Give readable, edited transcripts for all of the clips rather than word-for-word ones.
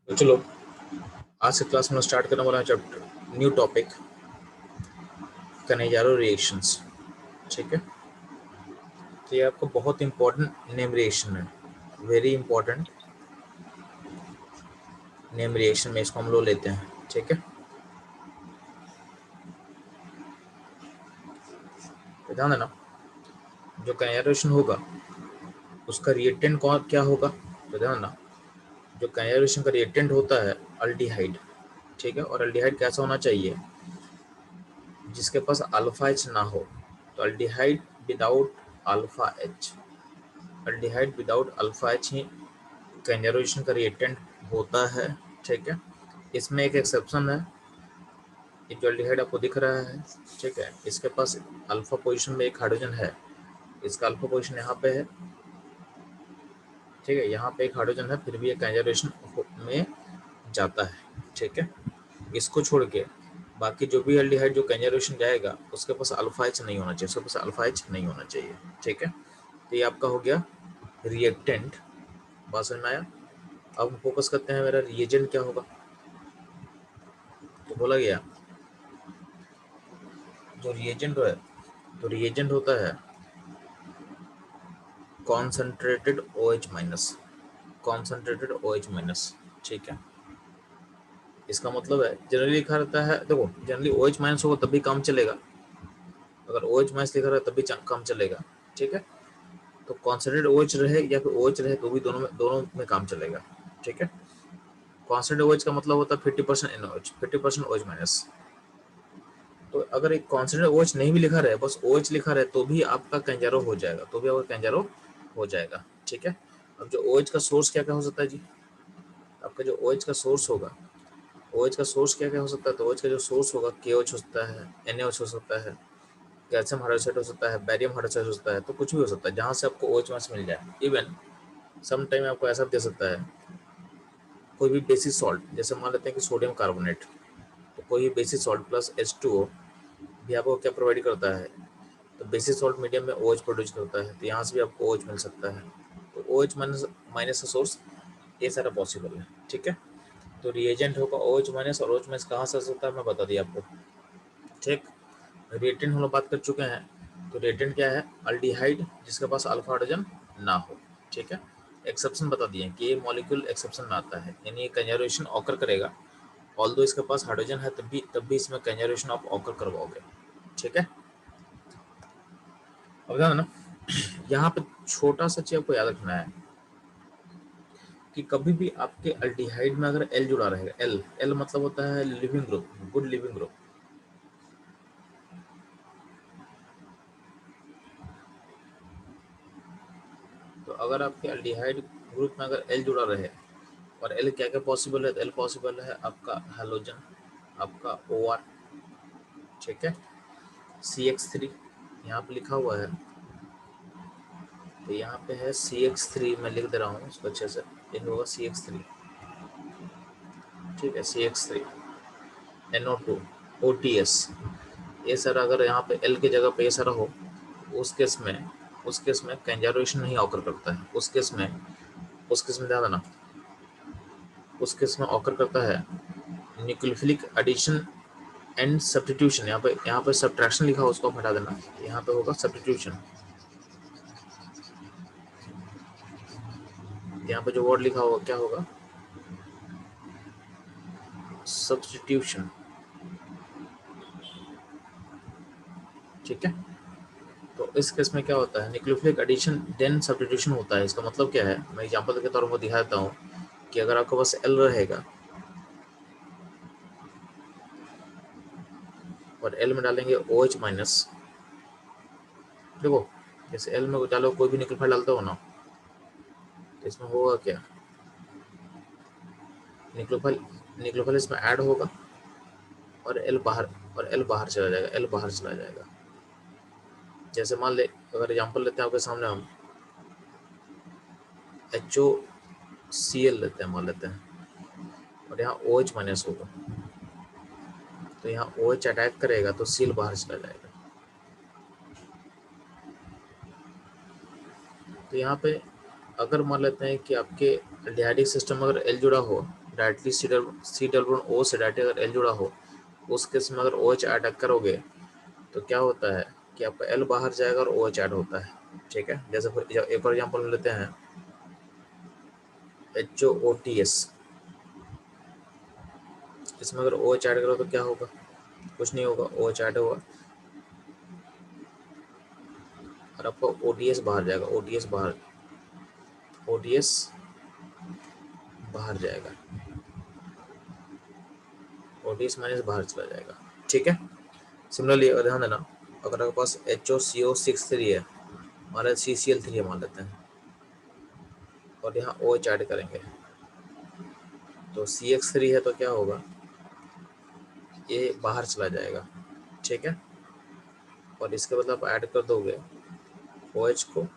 तो चलो आज से क्लास में स्टार्ट करने वाला है चैप्टर न्यू टॉपिक कनेजारो रिएक्शंस। ठीक है, तो ये आपको बहुत इंपॉर्टेंट नेम रिएक्शन है, वेरी इंपॉर्टेंट नेम रिएक्शन में इसको हम लोग लेते हैं। ठीक है, तो ध्यान देना जो कनेजारेशन होगा उसका रिएक्टेंट कौन क्या होगा। तो ध्यान देना जो कनेजारेशन का रिएक्टेंट होता है अल्डिहाइड। ठीक है, और अल्डिहाइड कैसा होना चाहिए जिसके पास अल्फा एच ना हो। तो aldehyde without alpha H, aldehyde without alpha H ही कनेजारेशन का रिएक्टेंट होता है। ठीक है, इसमें एक एक्सेप्शन है, ये जो अल्डिहाइड आपको दिख रहा है, ठीक है, इसके पास अल्फा पोजीशन में एक हाइड्रोजन है, इसका अल्फा पोजीशन यहाँ पे है। ठीक है, यहाँ पे एक हाइड्रोजन है, फिर भी ये कनेजारेशन में जाता है। ठीक है, इसको छोड़ के बाकी जो भी अल्डिहाइड जो कनेजारेशन जाएगा उसके पास अल्फा एच नहीं होना चाहिए, उसके पास अल्फा एच नहीं होना चाहिए। ठीक है, तो ये आपका हो गया रिएक्टेंट। बात समझ में आया? अब फोकस करते हैं मेरा रिएजेंट क्या होगा। तो बोला गया जो रिएजेंट है, तो रिएजेंट होता है concentrated OH minus, concentrated OH minus. ठीक है, इसका मतलब है जनरली लिखा रहता है, देखो जनरली OH माइनस होगा तब भी काम चलेगा, अगर OH माइनस लिखा रहा तब भी काम चलेगा। ठीक है, तो कॉन्सेंट्रेटेड OH रहे या फिर OH रहे तो भी दोनों में काम चलेगा। ठीक है, कॉन्सेंट्रेटेड OH का मतलब होता है 50% NOH, 50% OH माइनस। तो अगर एक कॉन्सेंट्रेटेड OH नहीं भी लिखा रहे, बस OH लिखा रहे तो भी आपका कैंजारो हो जाएगा, तो भी आपका कैंजारो हो जाएगा। ठीक है, अब जो OH का सोर्स क्या क्या हो सकता है जी, आपका जो OH का सोर्स होगा, OH का सोर्स क्या क्या हो सकता है। तो OH का जो सोर्स होगा KOH हो सकता है, NaOH हो सकता है, कैल्शियम हाइड्रोक्साइड हो सकता है, बैरियम हाइड्रोक्साइड हो सकता है, तो कुछ भी हो सकता है जहाँ से आपको OH माइनस मिल जाए। इवन सम टाइम आपको ऐसा दे सकता है कोई भी बेसिक सॉल्ट, जैसे मान लेते हैं कि सोडियम कार्बोनेट, तो कोई भी बेसिक सॉल्ट प्लस H2O भी आपको क्या प्रोवाइड करता है, तो बेसिक सॉल्ट मीडियम में OH प्रोड्यूस करता है, तो यहाँ से भी आपको OH मिल सकता है। तो OH माइनस का सोर्स ये सारा पॉसिबल है। ठीक है, तो रिएजेंट होगा OH माइनस, और OH माइनस कहाँ से आ सकता है मैं बता दिया आपको। ठीक, रिएजेंट हम लोग बात कर चुके हैं, तो रिएजेंट क्या है, अल्डिहाइड जिसके पास अल्फा हाइड्रोजन ना हो। ठीक है, एक्सेप्शन बता दिए कि ये मॉलिक्यूल एक्सेप्शन में आता है, यानी ये कंजर्वेशन ऑकर करेगा, ऑल्दो इसके पास हाइड्रोजन है तब भी इसमें कंजर्वेशन आप ऑकर करवाओगे। ठीक है, अब ध्यान ना यहाँ पे छोटा सा चीज आपको याद रखना है कि कभी भी आपके अल्डिहाइड में अगर L जुड़ा रहेगा, L मतलब होता है leaving group, good leaving group. तो अगर आपके अल्डिहाइड ग्रुप में अगर L जुड़ा रहे, और L क्या क्या पॉसिबल है, तो L पॉसिबल है आपका हैलोजन, आपका OR। ठीक है, CH3 यहाँ पे लिखा हुआ है, तो यहाँ पे है CH3, मैं लिख दे रहा हूँ उसको अच्छे से, ये होगा CH3। ठीक है, CH3 NO2 OTS, ये सारा अगर यहाँ पे L की जगह पे ये सारा हो, उस केस में कंजर्वेशन नहीं ऑकर करता है, उस केस में ध्यान देना, उस केस में ऑकर करता है न्यूक्लियोफिलिक एडिशन एंड सब्स्टिट्यूशन। यहाँ पे सब्ट्रैक्शन लिखा हो उसको हटा देना, यहाँ पे होगा सब्स्टिट्यूशन। यहाँ पे जो वर्ड लिखा होगा क्या होगा, सब्स्टिट्यूशन। ठीक है, तो इस केस में क्या होता है, न्यूक्लियोफिलिक एडिशन देन सब्स्टिट्यूशन होता है। इसका मतलब क्या है, मैं एग्जांपल के तौर पर दिखा देता हूँ कि अगर आपके पास L रहेगा और L में डालेंगे OH माइनस, देखो जैसे L में डालो कोई भी न्यूक्लियोफाइल डालते हो ना, तो इसमें होगा क्या, न्यूक्लियोफाइल इसमें ऐड होगा और L बाहर चला जाएगा, L बाहर चला जाएगा। जैसे मान ले अगर एग्जांपल लेते हैं आपके सामने, हम HOCl लेते हैं, मान लेते हैं, और यहाँ OH माइनस होगा, तो यहाँ OH अटैक करेगा तो Cl बाहर चला जाएगा। तो यहाँ पे अगर मान लेते हैं कि आपके एल्डिहाइडिक सिस्टम में अगर L जुड़ा हो directly C double bond O से डायरेक्टली अगर एल जुड़ा हो, उस केस में अगर ओ एच ऐड करोगे तो क्या होता है कि आपका एल बाहर जाएगा और ओ एच ऐड होता है। ठीक है, जैसे एक और एग्जाम्पल लेते हैं HOOTS, इसमें अगर ओ एच ऐड करो तो क्या होगा, कुछ नहीं होगा, ओ एच ऐड होगा और आपका ODS बाहर जाएगा, ODS बाहर जाएगा, ODS माइनस बाहर चला जाएगा। ठीक है, सिमिलरली अगर ध्यान देना, अगर आपके पास HOCO6 है, हमारा CCl3 मान लेते हैं और यहाँ OH ऐड करेंगे तो CH3 है तो क्या होगा, ये बाहर चला जाएगा। ठीक है, और इसके बदले आप ऐड कर दोगे OH को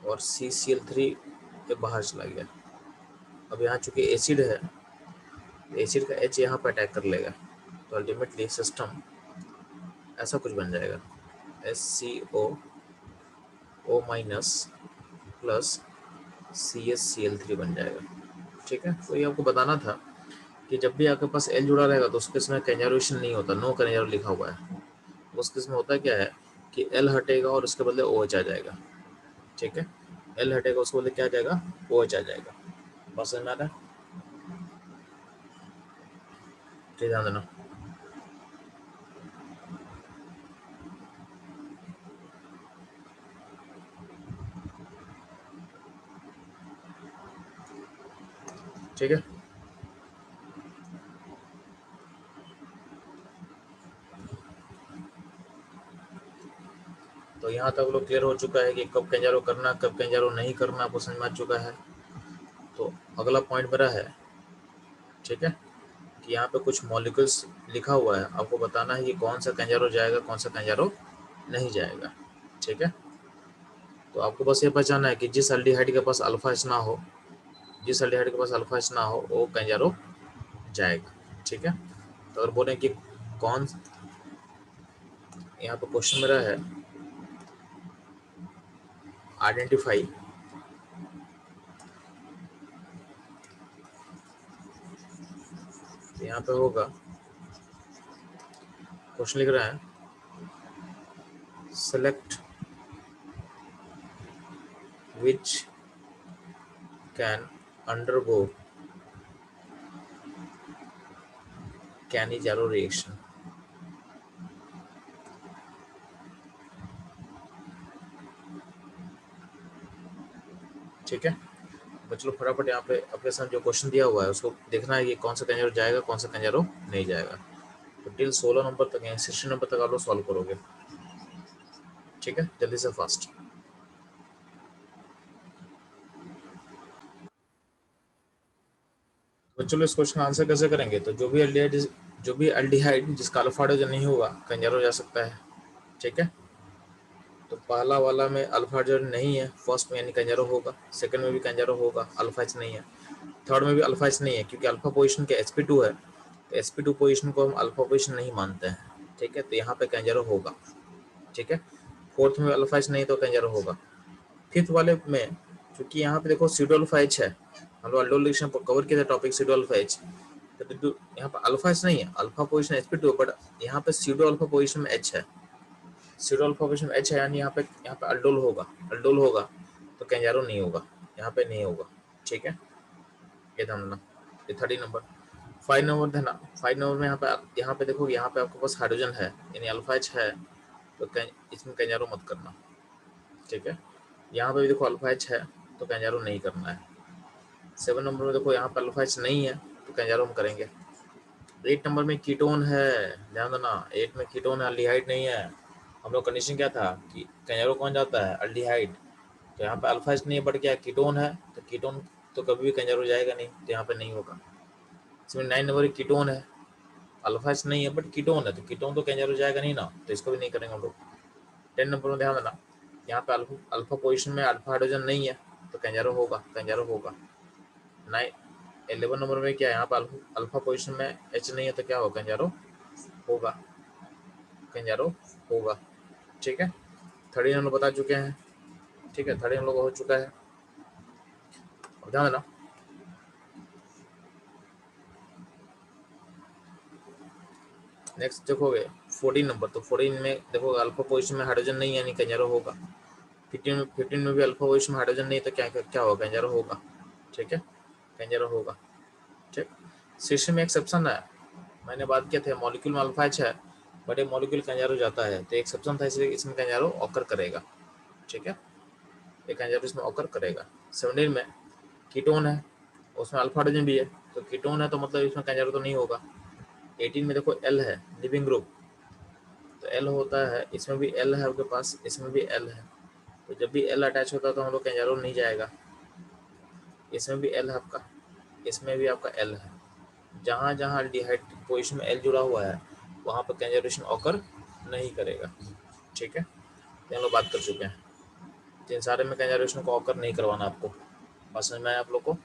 और CCl3 ये बाहर चला गया। अब यहाँ चूंकि एसिड है, एसिड का H यहाँ पर अटैक कर लेगा तो अल्टीमेटली सिस्टम ऐसा कुछ बन जाएगा, SCO माइनस प्लस CHCl3 बन जाएगा। ठीक है, तो ये आपको बताना था कि जब भी आपके पास L जुड़ा रहेगा तो उसके इसमें कंजर्वेशन नहीं होता, नो कंजर्व लिखा हुआ है। उसके इसमें होता क्या है कि L हटेगा और उसके बदले OH आ जाएगा। ठीक है, L हटेगा उसके बदले क्या आ जाएगा, OH आ जाएगा। बस समझ में आ रहा है, ध्यान देना। ठीक है, तो यहाँ तक लोग क्लियर हो चुका है कि कब कंजारो करना, कब कंजारो नहीं करना, आपको समझ में आ चुका है। तो अगला पॉइंट मेरा है, ठीक है, कि यहाँ पे कुछ मॉलिक्यूल्स लिखा हुआ है, आपको बताना है कि कौन सा कंजारो जाएगा, कौन सा कंजारो नहीं जाएगा। ठीक है, तो आपको बस ये पहचाना है कि जिस एल्डिहाइड के पास अल्फा एच ना हो, जिस एल्डिहाइड के पास अल्फा एच ना हो वो कंजारो जाएगा। ठीक है, तो अगर बोले कि कौन, यहाँ पे क्वेश्चन मेरा है आइडेंटिफाई, यहाँ पे होगा क्वेश्चन लिख रहे हैं select which can undergo Cannizzaro reaction। ठीक है, बच्चों फटाफट यहाँ पे अपने साथ जो क्वेश्चन दिया हुआ है उसको देखना है कि कौन सा कंजारो जाएगा, कौन सा कंजारो नहीं जाएगा। तो टिल 16 नंबर तक या 16 नंबर तक आप लोग सॉल्व करोगे। ठीक है, जल्दी से फास्ट। बच्चों इस क्वेश्चन आंसर कैसे करेंगे, तो जो भी एल्डिहाइड जिसका अल्फा हाइड्रोजन नहीं होगा कंजारो जा सकता है। ठीक है, तो पहला वाला में अल्फा हाइड्रोजन नहीं है, फर्स्ट में यानी कंजारो होगा, सेकंड में भी कंजारो होगा, अल्फा एच नहीं है, थर्ड में भी अल्फा एच नहीं है क्योंकि अल्फा पोजीशन के sp2 है, तो sp2 पोजीशन को हम अल्फा पोजीशन नहीं मानते हैं। ठीक है, तो यहाँ पे कंजारो होगा। ठीक है, फोर्थ में अल्फा एच नहीं तो कंजारो होगा। फिफ्थ वाले में क्योंकि यहाँ पे देखो सीडो अल्फा एच है, हम लोग अल्डोल रिएक्शन कवर किया था टॉपिक सीडो अल्फा एच, तो यहाँ पे अल्फा एच नहीं है, अल्फा पोजीशन sp2, बट यहाँ पे सीडो अल्फा पोजीशन में एच है, सीडो अल्फा पोजीशन में एच है, यानी यहाँ पे अल्डोल होगा तो कंजारो नहीं होगा, यहाँ पे नहीं होगा। ठीक है, ये ध्यान देना। ये 30 नंबर। 5 नंबर देना, 5 नंबर में यहाँ पे देखो, यहाँ पे आपके पास हाइड्रोजन है यानी अल्फा एच है, तो इसमें कंजारो मत करना। ठीक है, यहाँ पे भी देखो अल्फा एच है तो कंजारो नहीं करना है। 7 नंबर में देखो यहाँ पे अल्फा एच नहीं है तो कंजारो हम करेंगे। 8 नंबर में कीटोन है, ध्यान देना, 8 में कीटोन है, अल्डिहाइड नहीं है। हम लोग कंडीशन क्या था कि कंजारो कौन जाता है, अल्डिहाइड, तो यहाँ पे अल्फा एच नहीं है बट क्या कीटोन है, तो कीटोन तो कभी भी कंजारो जाएगा नहीं, तो यहाँ पे नहीं होगा। इसमें 9 नंबर कीटोन है, अल्फा एच नहीं है बट कीटोन है, तो कीटोन तो कंजारो जाएगा नहीं ना, तो इसको भी नहीं करेंगे हम लोग। 10 नंबर में ध्यान देना, यहाँ पे अल्फा पोजीशन में अल्फा हाइड्रोजन नहीं है तो कंजारो होगा, कंजारो होगा। 11 नंबर में क्या है, यहाँ पे अल्फा पोजीशन में एच नहीं है तो क्या होगा, कंजारो होगा, कंजारो होगा। ठीक है, 30 हम लोग बता चुके हैं। ठीक है, 30 हम लोग हो चुका है। अब ध्यान देना, नेक्स्ट देखोगे 14 नंबर, तो 14 में देखोगे अल्फा पोजीशन में हाइड्रोजन नहीं है, यानी कंजरो होगा। 15 में भी अल्फा पोजीशन में हाइड्रोजन नहीं, तो क्या क्या होगा, कंजरो होगा। ठीक है, कंजरो होगा। ठीक, 16 में एक्सेप्शन है, मैंने बात किया था मॉलिक्यूल में अल्फा एच है, बट ये मॉलिक्यूल कंजारो जाता है, तो एक्सेप्शन था, इसलिए इसमें कंजारो ऑकर करेगा। ठीक है, ये कंजारो इसमें ऑकर करेगा। 17 में कीटोन है, उसमें अल्फा हाइड्रोजन भी है, तो कीटोन है तो मतलब इसमें कंजारो तो नहीं होगा। 18 में देखो एल है, लिविंग ग्रुप, तो एल होता है, इसमें भी एल है आपके पास, इसमें भी एल है, तो जब भी एल अटैच होता है तो हम लोग कंजारो नहीं जाएगा। इसमें भी एल है आपका, इसमें भी आपका एल है, जहाँ जहाँ अल्डिहाइड पोजीशन में एल जुड़ा हुआ है वहाँ पर कंजर्वेशन ऑकर नहीं करेगा। ठीक है, तो हम लोग बात कर चुके हैं, जिन सारे में कंजर्वेशन को ऑकर नहीं करवाना आपको। बात समझ में आया आप लोग को?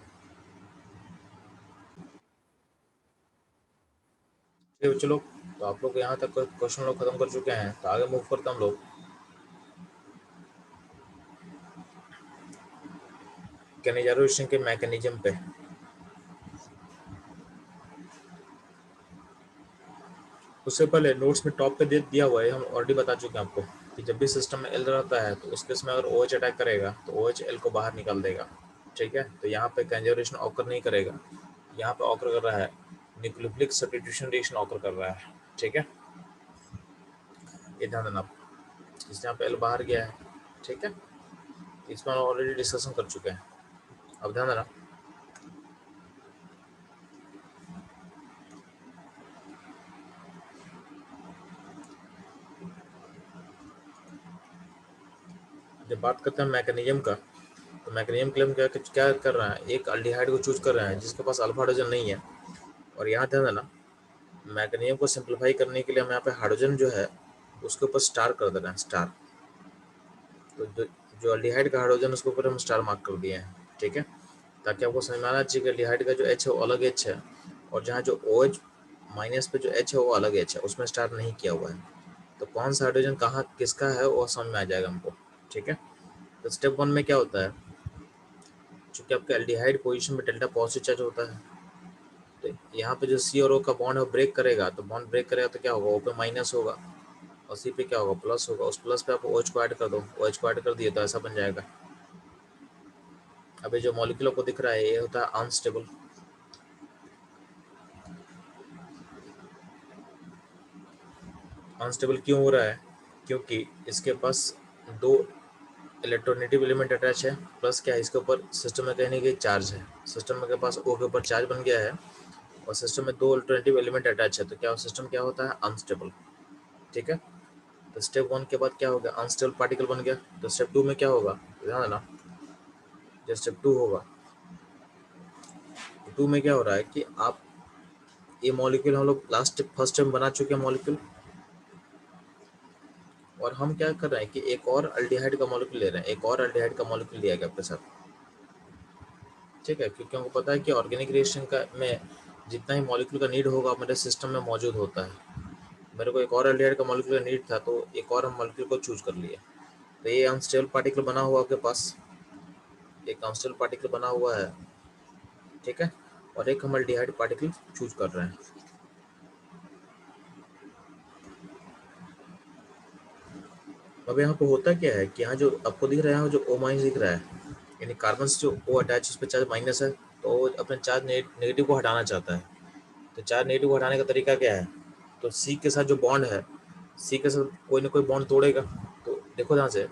ठीक, चलो, तो आप लोग यहाँ तक क्वेश्चन लोग खत्म कर चुके हैं, तो आगे मूव करते हम लोग कंजर्वेशन के मैकेनिज्म पे। उससे पहले नोट्स में टॉप पे दे दिया हुआ है, हम ऑलरेडी बता चुके हैं आपको कि जब भी सिस्टम में एल रहता है तो उस केस में अगर OH अटैक करेगा तो OH एल को बाहर निकाल देगा। ठीक है, तो यहाँ पे कंजर्वेशन ऑकर नहीं करेगा, यहाँ पे ऑकर कर रहा है न्यूक्लियोफिलिक सब्स्टिट्यूशन रिएक्शन ऑकर कर रहा है। ठीक है, ये ध्यान देना आप, इस यहाँ पे एल बाहर गया है। ठीक है, इसमें हम ऑलरेडी डिस्कशन कर चुके हैं, अब ध्यान देना। जब बात करते हैं मैकेनिज्म का, तो मैकेनिज्म के लिए हम क्या कर रहा है, एक अल्डिहाइड को चूज कर रहे हैं जिसके पास अल्फा हाइड्रोजन नहीं है। और यहाँ ध्यान देना, मैकेनिज्म को सिंप्लीफाई करने के लिए हम यहाँ पे हाइड्रोजन जो है उसके ऊपर स्टार कर दे रहे हैं, स्टार। तो जो अल्डिहाइड का हाइड्रोजन उसके ऊपर हम स्टार मार्क कर दिए हैं। ठीक है, ताकि आपको समझ में आना चाहिए कि अल्डिहाइड का जो एच है वो अलग एच है, और जहाँ जो OH माइनस पे जो एच है वो अलग एच है, उसमें स्टार नहीं किया हुआ है। तो कौन सा हाइड्रोजन कहाँ किसका है वो समझ में आ जाएगा हमको। ठीक है, तो स्टेप 1 में क्या होता है, चूंकि आपके एल्डिहाइड पोजीशन में डेल्टा पॉजिटिव चार्ज होता है, तो यहाँ पे जो C और O का बॉन्ड है वो ब्रेक करेगा, तो बॉन्ड ब्रेक करेगा तो क्या होगा, O पे माइनस होगा और C पे क्या होगा, प्लस होगा। उस प्लस पे आप OH को ऐड कर दो, OH को ऐड कर दिए तो ऐसा बन जाएगा। अभी जो मॉलिक्यूल को दिख रहा है ये होता है अनस्टेबल। अनस्टेबल क्यों हो रहा है, क्योंकि इसके पास दो इलेक्ट्रोनेगेटिव एलिमेंट अटैच है, प्लस क्या है इसके ऊपर सिस्टम में कहने के चार्ज है, सिस्टम के पास O के ऊपर चार्ज बन गया है और सिस्टम में दो अल्टरनेटिव एलिमेंट अटैच है, तो क्या सिस्टम क्या होता है, अनस्टेबल। ठीक है, तो स्टेप 1 के बाद क्या हो गया, अनस्टेबल पार्टिकल बन गया। तो स्टेप 2 में क्या होगा, ध्यान देना, जो स्टेप 2 होगा, 2 में क्या हो रहा है कि आप ये मॉलिक्यूल हम लोग लास्ट फर्स्ट टाइम बना चुके हैं मॉलिक्यूल, और हम क्या कर रहे हैं कि एक और अल्डिहाइड का मॉलिक्यूल ले रहे हैं, एक और अल्डिहाइड का मॉलिक्यूल लिया गया आपके साथ। ठीक है, क्योंकि हमको पता है कि ऑर्गेनिक रिएक्शन का में जितना ही मॉलिक्यूल का नीड होगा मेरे सिस्टम में मौजूद होता है। मेरे को एक और अल्डिहाइड का मॉलिक्यूल का नीड था, तो एक और हम मॉलिक्यूल को चूज कर लिए। तो ये अनस्टेबल पार्टिकल बना हुआ आपके पास, एक अनस्टेबल पार्टिकल बना हुआ है। ठीक है, और एक हम अल्डिहाइड पार्टिकल चूज कर रहे हैं। अब यहाँ पे होता क्या है कि यहाँ जो आपको दिख रहा है, जो O माइनस दिख रहा है, यानी कार्बन से जो O अटैच उस पर चार्ज माइनस है, तो वो अपने चार्ज नेगेटिव को हटाना चाहता है। तो चार्ज नेगेटिव को हटाने का तरीका क्या है, तो C के साथ जो बॉन्ड है, C के साथ कोई ना कोई बॉन्ड तोड़ेगा। तो देखो ध्यान से,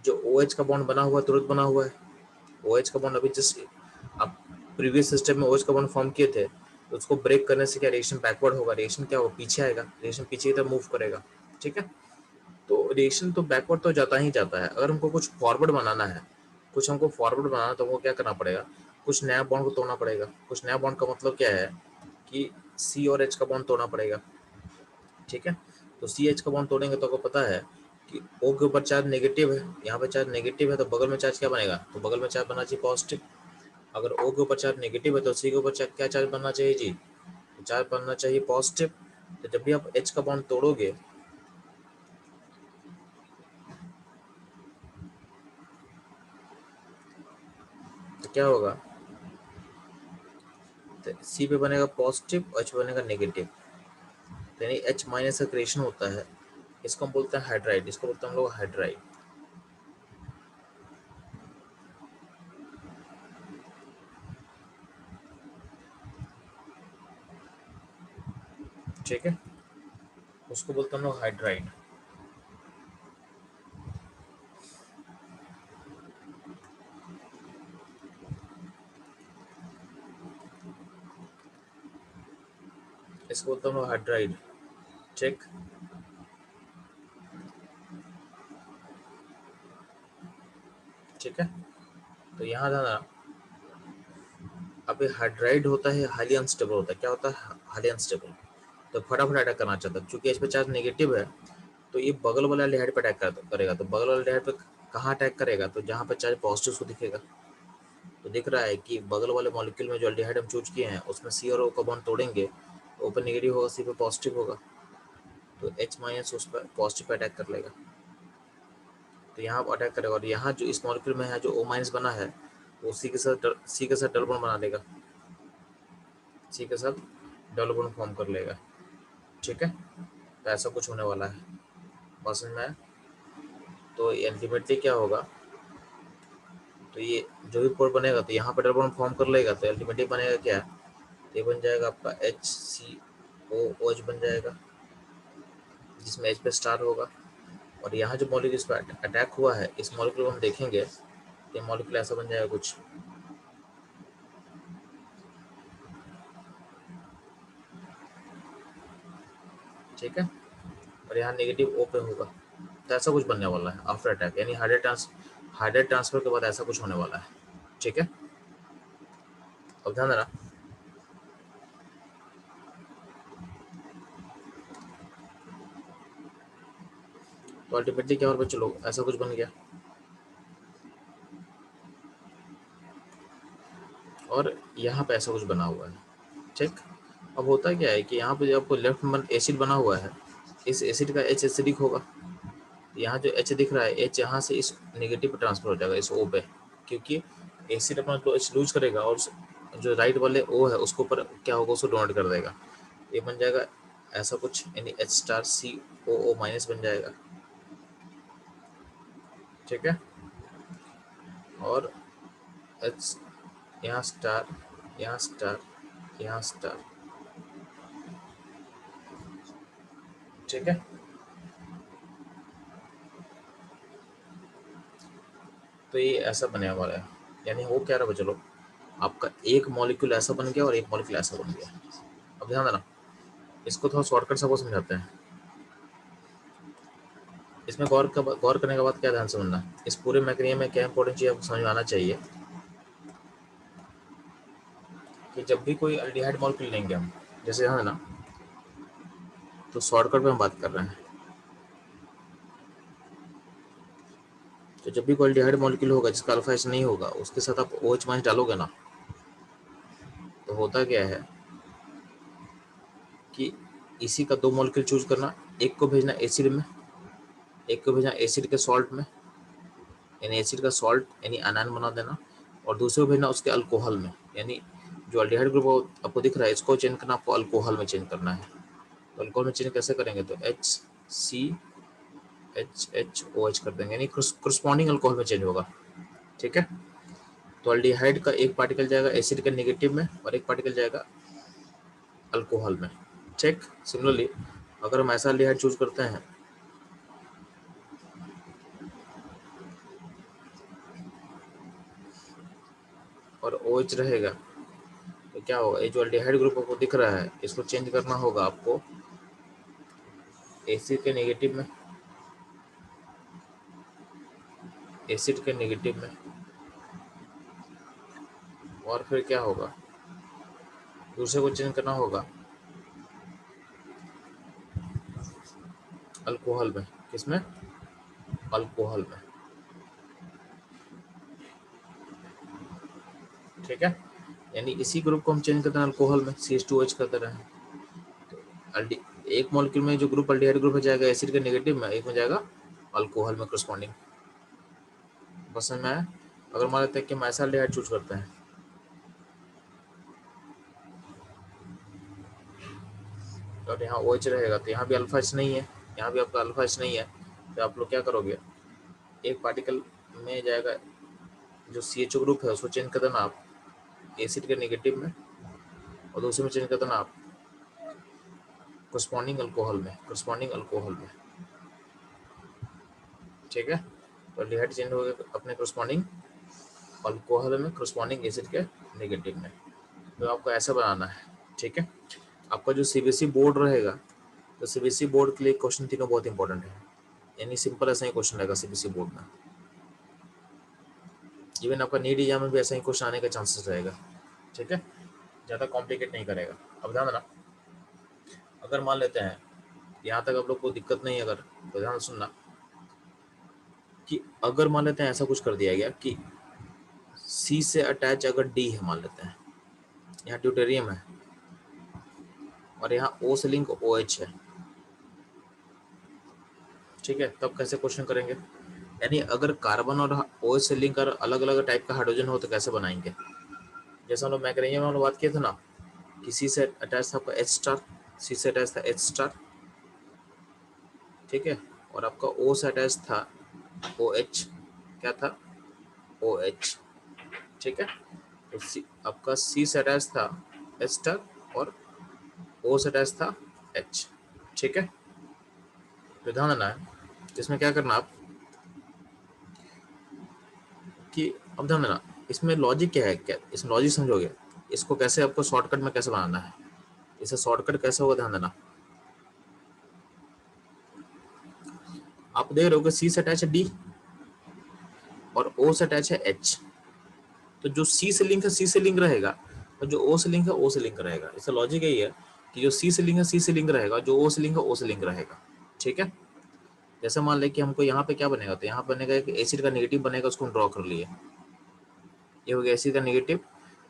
जो OH का बॉन्ड बना हुआ है तुरंत बना हुआ है, OH का बॉन्ड अभी जस्ट आप प्रीवियस सिस्टम में OH का बॉन्ड फॉर्म किए थे, तो उसको ब्रेक करने से क्या रिएक्शन बैकवर्ड होगा, रिएक्शन क्या होगा, पीछे आएगा, रिएक्शन पीछे की तरफ मूव करेगा। ठीक है, तो रिएक्शन तो बैकवर्ड तो जाता ही जाता है। अगर हमको कुछ फॉरवर्ड बनाना है, कुछ हमको फॉरवर्ड बनाना, तो हमको क्या करना पड़ेगा, कुछ नया बॉन्ड को तोड़ना पड़ेगा। कुछ नया बॉन्ड का मतलब क्या है कि C और H का बॉन्ड तोड़ना पड़ेगा। ठीक है, तो CH का बॉन्ड तोड़ेंगे तो आपको पता है कि O के ऊपर चार्ज नेगेटिव है, यहाँ पे चार्ज नेगेटिव है, तो बगल में चार्ज क्या बनेगा, तो बगल में चार्ज बनना चाहिए पॉजिटिव। अगर O के ऊपर चार्ज नेगेटिव है तो C के ऊपर क्या चार्ज बनना चाहिए जी, तो चार्ज बनना चाहिए पॉजिटिव। तो जब भी आप H का बॉन्ड तोड़ोगे तो क्या होगा, तो C पे बनेगा पॉजिटिव, H पे बनेगा नेगेटिव। यानी H माइनस का क्रिएशन होता है, इसको हम बोलते हैं हाइड्राइड, इसको बोलते हैं हम लोग हाइड्राइड। ठीक है, उसको बोलते हैं हम लोग हाइड्राइड। इसको बोलते हैं हम लोग हाइड्राइड। ठीक, ठीक है। तो यहाँ था ना, अब ये हाइड्राइड होता है हाईली अनस्टेबल होता है। क्या होता है? Highly unstable. तो फटाफट अटैक करना चाहता है, क्योंकि एच पे चार्ज नेगेटिव है, तो ये बगल वाले एल्डिहाइड पे अटैक करेगा। तो बगल वाले एल्डिहाइड पे कहाँ अटैक करेगा? तो जहाँ पे चार्ज पॉजिटिव को दिखेगा। तो दिख रहा है कि बगल वाले मॉलिक्यूल में जो एल्डिहाइड हम चूज किए हैं उसमें सी और ओ का बॉन्ड तोड़ेंगे, ओ पे नेगेटिव होगा, सी पे पॉजिटिव होगा, तो एच माइनस उस पर पॉजिटिव पे अटैक कर लेगा। तो यहाँ अटैक करेगा, और यहाँ जो इस मॉलिक्यूल में है जो ओ माइनस बना है, वो सी के साथ डबल बॉन्ड बना लेगा, सी के साथ डबल बॉन्ड फॉर्म कर लेगा। ठीक है, तो ऐसा कुछ होने वाला है। बात समझ में आया? तो अल्टीमेटली क्या होगा, तो ये जो भी कोड बनेगा तो यहाँ पे डबल बॉन्ड फॉर्म कर लेगा, तो अल्टीमेटली बनेगा क्या? ये बन जाएगा आपका HCOOH बन जाएगा, जिसमें H पे स्टार होगा। और यहाँ जो मॉलिक्यूल इस पर अटैक हुआ है, इस मॉलिक्यूल को हम देखेंगे, ये मॉलिक्यूल ऐसा बन जाएगा कुछ। ठीक है, और यहाँ नेगेटिव O पे होगा, तो ऐसा कुछ बनने वाला है आफ्टर अटैक, यानी हाइड्राइड ट्रांसफर के बाद ऐसा कुछ होने वाला है। ठीक है, अब ध्यान देना। तो अल्टीमेटली क्या, और बच्चे लोग ऐसा कुछ बन गया, और यहाँ पे ऐसा कुछ बना हुआ है। ठीक, अब होता क्या है कि यहाँ पे जो आपको लेफ्ट में एसिड बना हुआ है, इस एसिड का H एसिडिक होगा। यहाँ जो H दिख रहा है, H यहाँ से इस नेगेटिव पे ट्रांसफर हो जाएगा, इस O पे, क्योंकि एसिड अपना तो H लूज करेगा, और जो राइट वाले O है उसके ऊपर क्या होगा, उसको डोनेट कर देगा। ये बन जाएगा ऐसा कुछ, यानी H स्टार COO माइनस बन जाएगा। ठीक है, और H यहाँ स्टार, यहाँ स्टार, यहाँ स्टार। ठीक है, तो ये ऐसा बनने वाला है। यानी हो क्या रहा है चलो, आपका एक मॉलिक्यूल ऐसा बन गया और एक मॉलिक्यूल ऐसा बन गया। अब ध्यान देना, इसको थोड़ा शॉर्टकट सबको समझाते हैं। इसमें गौर करने के बाद क्या ध्यान से सुनना, इस पूरे मैकेनिज्म में क्या इंपॉर्टेंट चीज आपको समझ में आना चाहिए, कि जब भी कोई अल्डिहाइड मॉलिक्यूल लेंगे हम, जैसे है ना, तो शॉर्टकट में हम बात कर रहे हैं। तो जब भी कोई अल्डिहाइड मॉलिक्यूल होगा जिसका अल्फा एच नहीं होगा, उसके साथ आप OH माइनस डालोगे ना, तो होता क्या है कि इसी का दो मॉलिक्यूल चूज करना, एक को भेजना एसिड में, एक को भेजना एसिड के सॉल्ट में, यानी एसिड का सॉल्ट यानी अनायन बना देना, और दूसरे को भेजना उसके अल्कोहल में, यानी जो अल्डिहाइड ग्रुप आपको दिख रहा है इसको चेंज करना, आपको अल्कोहल में चेंज करना है। तो अल्कोहल में चेंज कैसे करेंगे, तो HCHHOH कर देंगे, यानी करस्पॉन्डिंग अल्कोहल में चेंज होगा। ठीक है, तो अल्डिहाइड का एक पार्टिकल जाएगा एसिड के नेगेटिव में, और एक पार्टिकल जाएगा अल्कोहल में। ठीक, सिमिलरली अगर हम ऐसा अल्डिहाइड चूज करते हैं, और OH रहेगा, तो क्या होगा, ये जो अल्डिहाइड ग्रुप आपको दिख रहा है इसको चेंज करना होगा आपको एसिड के नेगेटिव में, एसिड के नेगेटिव में, और फिर क्या होगा, दूसरे को चेंज करना होगा अल्कोहल में। किसमें? अल्कोहल में। ठीक है, यानी इसी ग्रुप को हम चेंज करते हैं अल्कोहल में, CH2OH करते रहे। अल्डी एक मॉलिक्यूल में जो ग्रुप अल्डिहाइड ग्रुप में जाएगा एसिड के नेगेटिव में, एक में जाएगा अल्कोहल में करस्पॉन्डिंग। बस समझ में आया? अगर मान लेते हैं कि हम ऐसा अल्डिहाइड चूज करते हैं, और यहाँ OH रहेगा तो यहाँ भी अल्फा एच नहीं है, यहाँ भी आपका अल्फा एच नहीं है, तो आप लोग क्या करोगे, एक पार्टिकल में जाएगा जो CHO ग्रुप है उसको चेंज कर देना आप एसिड के नेगेटिव में, और दूसरे में चेंज कर देना आप कोरस्पॉन्डिंग अल्कोहल में, ठीक है। तो एल्डिहाइड चेंज हो गया अपने कोरस्पॉन्डिंग अल्कोहल में, कोरस्पॉन्डिंग एसिड के नेगेटिव में। तो आपको ऐसा बनाना है, ठीक है। आपका जो CBSE बोर्ड रहेगा, तो CBSE बोर्ड के लिए क्वेश्चन तीनों बहुत इंपॉर्टेंट है, यानी सिंपल ऐसा ही क्वेश्चन रहेगा CBSE बोर्ड में। इवन आपका नीट एग्जाम में भी ऐसा ही क्वेश्चन आने का चांसेस रहेगा, ठीक है, ज़्यादा कॉम्प्लिकेट नहीं करेगा। अब ध्यान देना, अगर मान लेते हैं यहाँ तक आप लोग को दिक्कत नहीं है अगर, तो ध्यान सुनना कि अगर मान लेते हैं ऐसा कुछ कर दिया गया कि C से अटैच अगर D है, मान लेते हैं यहाँ ड्यूटेरियम है और यहाँ O से लिंक OH है, ठीक है, तब कैसे क्वेश्चन करेंगे, यानी अगर कार्बन और OH से लिंक कर अलग अलग टाइप का हाइड्रोजन हो तो कैसे बनाएंगे। जैसा हम लोग मैग्नीशियम में हम लोग बात किए थे ना कि C से अटैच था आपका H स्टार, C से अटैच था H स्टार, ठीक है, और आपका O से अटैच था OH, क्या था OH, ठीक है। तो आपका C से अटैच था H स्टार और O से अटैच था H, ठीक है। तो ध्यान देना है इसमें क्या करना आप कि अब ध्यान देना इसमें लॉजिक क्या है, क्या इसमें लॉजिक समझोगे, इसको कैसे आपको शॉर्टकट में कैसे बनाना है, इसे शॉर्टकट कैसे होगा, ध्यान देना। आप देख रहे हो कि C से अटैच है D और O से अटैच है H, तो जो C से लिंक है C से लिंक रहेगा और जो O से लिंक है O से लिंक रहेगा। इसका लॉजिक यही है कि जो C से लिंक है C से लिंक रहेगा, जो O से लिंक है O से लिंक रहेगा, ठीक है। जैसे मान लें कि हमको यहाँ पे क्या बनेगा, तो यहाँ बनेगा एक एसिड का नेगेटिव बनेगा, उसको हम ड्रॉ कर लिए, ये हो गया एसिड का नेगेटिव।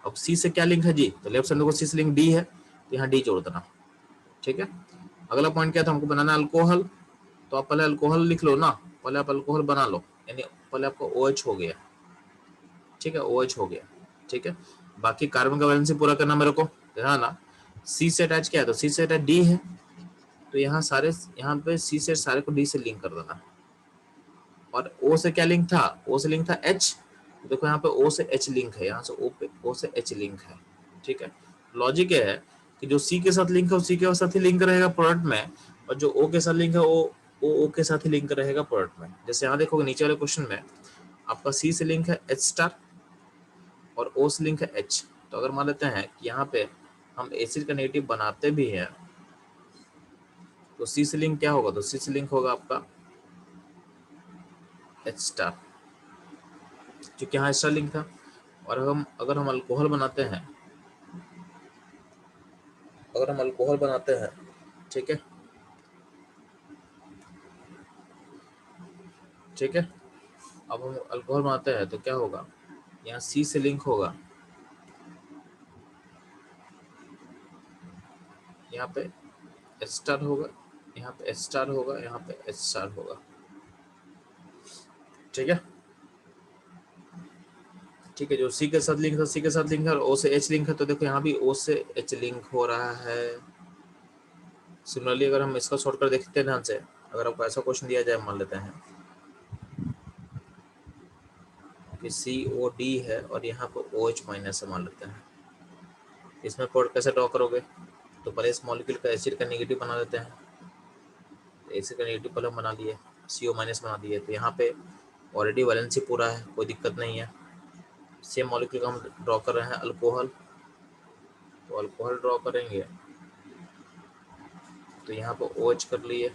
अब C से क्या लिंक है जी, तो लेफ्ट साइड को C से लिंक D है, तो यहाँ D जोड़ देना, ठीक है। अगला पॉइंट क्या था, हमको बनाना अल्कोहल, तो आप पहले अल्कोहल लिख लो ना, पहले आप अल्कोहल बना लो, यानी पहले आपका OH हो गया, ठीक है, OH हो गया, ठीक है। बाकी कार्बन का वैलेंसी पूरा करना मेरे को, ध्यान ना C से अटैच क्या है, तो C से अटैच D है, तो यहाँ सारे यहाँ पे C से सारे को D से लिंक कर देना, और O से क्या लिंक था, O से लिंक था H, देखो यहाँ पे O से H लिंक है, यहाँ से O से H लिंक है, ठीक है। लॉजिक ये है कि जो C के साथ लिंक है उसी के साथ ही लिंक रहेगा प्रोडक्ट में, और जो O के साथ लिंक है वो O के साथ ही लिंक रहेगा प्रोडक्ट में। जैसे यहाँ देखोगे नीचे वाले क्वेश्चन में आपका C से लिंक है H स्टार और O से लिंक है H, तो अगर मान लेते हैं कि यहाँ पे हम एसिड का नेगेटिव बनाते भी हैं तो C से लिंक क्या होगा, तो C से लिंक होगा आपका H स्टार, क्योंकि यहाँ स्टार लिंक था। और अगर हम अल्कोहल बनाते हैं, ठीक है, ठीक है, अब हम अल्कोहल बनाते हैं तो क्या होगा, यहाँ C से लिंक होगा, यहाँ पे H स्टार होगा, यहाँ पे H स्टार होगा, यहाँ पे H स्टार होगा, ठीक है, ठीक है। जो C के साथ लिंक था C के साथ लिंक है और O से H लिंक है, तो देखो यहाँ भी O से H लिंक हो रहा है। सिमिलरली अगर हम इसका शॉर्टकट देखते हैं ध्यान से, अगर आपको ऐसा क्वेश्चन दिया जाए, मान लेते हैं कि COD है और यहाँ पर OH माइनस है, मान लेते हैं, इसमें प्रोडक्ट कैसे ड्रॉ करोगे, तो पहले इस मॉलिक्यूल का एसिड का नेगेटिव बना लेते हैं, एसिड का नेगेटिव पहले हम बना लिए, CO माइनस बना दिए, तो यहाँ पे ऑलरेडी वैलेंसी पूरा है, कोई दिक्कत नहीं है। सेम मॉलिक्यूल का हम ड्रॉ कर रहे हैं अल्कोहल, तो अल्कोहल ड्रॉ करेंगे तो यहाँ पर OH कर लिए,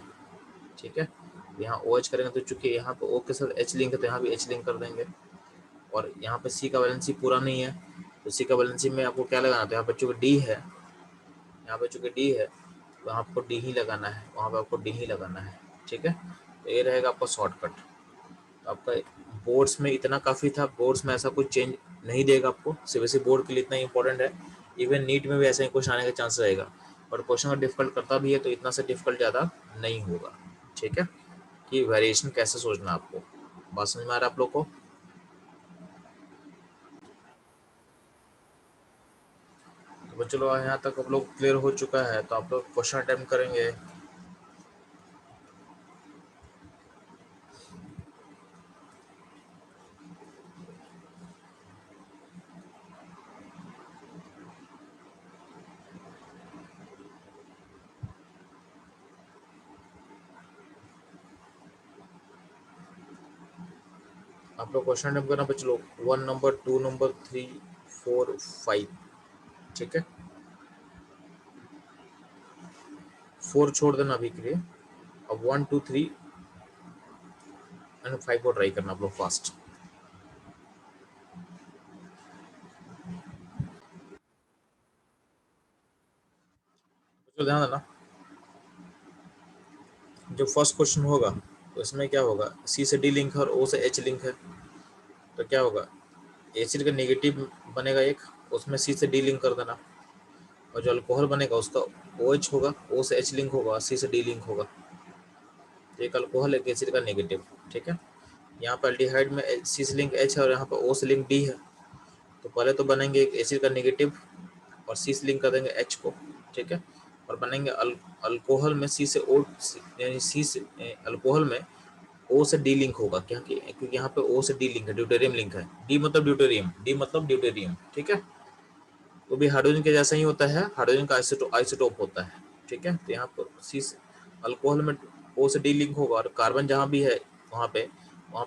ठीक है, यहाँ OH करेंगे तो चूंकि यहाँ पे O के साथ H लिंक है तो यहाँ भी H लिंक कर देंगे, और यहाँ पे C का वैलेंसी पूरा नहीं है, तो C का वैलेंसी में आपको क्या लगाना, तो यहाँ पे चूंकि D है, यहाँ पे चूंकि D है तो आपको D ही लगाना है, वहाँ पे आपको D ही लगाना है, ठीक है। तो ये रहेगा आपका शॉर्टकट। तो आपका बोर्ड्स में इतना काफ़ी था, बोर्ड्स में ऐसा कुछ चेंज नहीं देगा आपको, CBSE बोर्ड के लिए इतना इंपॉर्टेंट है। इवन नीट में भी ऐसा ही क्वेश्चन आने का चांस रहेगा, और क्वेश्चन अगर डिफिकल्ट करता भी है तो इतना से डिफिकल्ट ज़्यादा नहीं होगा, ठीक है। कि वेरिएशन कैसे सोचना आपको, बात समझ में आ रहा है आप लोग को। तो चलो यहाँ तक आप लोग क्लियर हो चुका है, तो आप लोग क्वेश्चन अटेम्प्ट करेंगे। आप लोग क्वेश्चन अटेम्प्ट करना बच्चों, 1 नंबर, 2 नंबर, 3, 4, 5, ठीक है। 4 छोड़ देना अभी के लिए। अब 1, 2, 3 एंड 5 को ट्राई करना आप लोग फास्ट। तो ध्यान देना, जो फर्स्ट क्वेश्चन होगा तो इसमें क्या होगा, सी से डी लिंक है और ओ से एच लिंक है। तो क्या होगा, एसिड का नेगेटिव बनेगा एक, उसमें सी से डी लिंक कर देना, और जो अल्कोहल बनेगा उसका ओ एच होगा, ओ से एच लिंक होगा, सी से डी लिंक होगा। तो एक अल्कोहल एक एसिड का नेगेटिव, ठीक है। यहाँ पर अल्डिहाइड में सी से लिंक एच है और यहाँ पर ओ से लिंक डी है। तो पहले तो बनेंगे एक एसिड का नेगेटिव और सी से लिंक कर देंगे एच को, ठीक है। और बनेंगे अल्कोहल में सी से ओ, यानी सी से अल्कोहल में ओ से डी लिंक होगा, क्योंकि यहाँ पे ओ से डी लिंक है, ड्यूटेरियम लिंक है। डी मतलब ड्यूटेरियम, डी मतलब ड्यूटेरियम, ठीक है। वो भी हाइड्रोजन के जैसा ही होता है, हाइड्रोजन का आइसोटोप होता है, ठीक है। तो यहाँ पर सी अल्कोहल में ओ से डी लिंक होगा और कार्बन जहाँ भी है वहाँ पे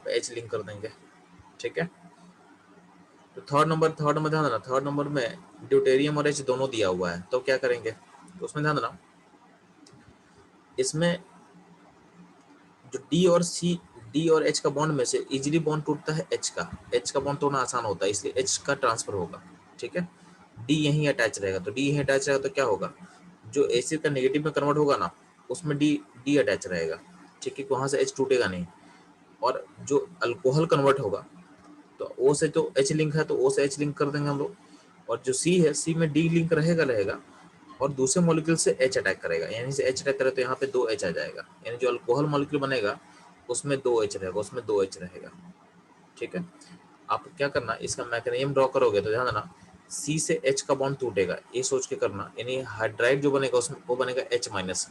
एच लिंक कर देंगे, ठीक है। तो थर्ड नंबर ध्यान देना, थर्ड नंबर में ड्यूटेरियम और एच दोनों दिया हुआ है, तो क्या करेंगे, तो उसमें ध्यान देना, इसमें जो डी और एच का बॉन्ड में से इजीली बॉन्ड टूटता है एच का बॉन्ड तोड़ना आसान होता है, इसलिए एच का ट्रांसफर होगा, ठीक है। डी यहीं अटैच रहेगा, तो डी यहीं अटैच रहेगा तो क्या होगा, जो एसिड का नेगेटिव में कन्वर्ट होगा ना, उसमें डी डी अटैच रहेगा, ठीक है, वहां से एच टूटेगा नहीं। और जो अल्कोहल कन्वर्ट होगा, तो ओ से तो एच लिंक है, तो ओ से एच लिंक कर देंगे हम लोग। और जो सी है, सी में डी लिंक रहेगा और दूसरे मॉलिक्यूल से एच अटैक करेगा, यानी से एच अटैक करे तो यहाँ पे 2 एच आ जाएगा, यानी जो अल्कोहल मॉलिक्यूल बनेगा उसमें 2 एच रहेगा, ठीक है। आप क्या करना, इसका मैकेनिज्म ड्रॉ करोगे तो ध्यान देना, सी से एच का बॉन्ड टूटेगा, ये सोच के करना, यानी हाइड्राइड जो बनेगा उसमें वो बनेगा एच माइनस,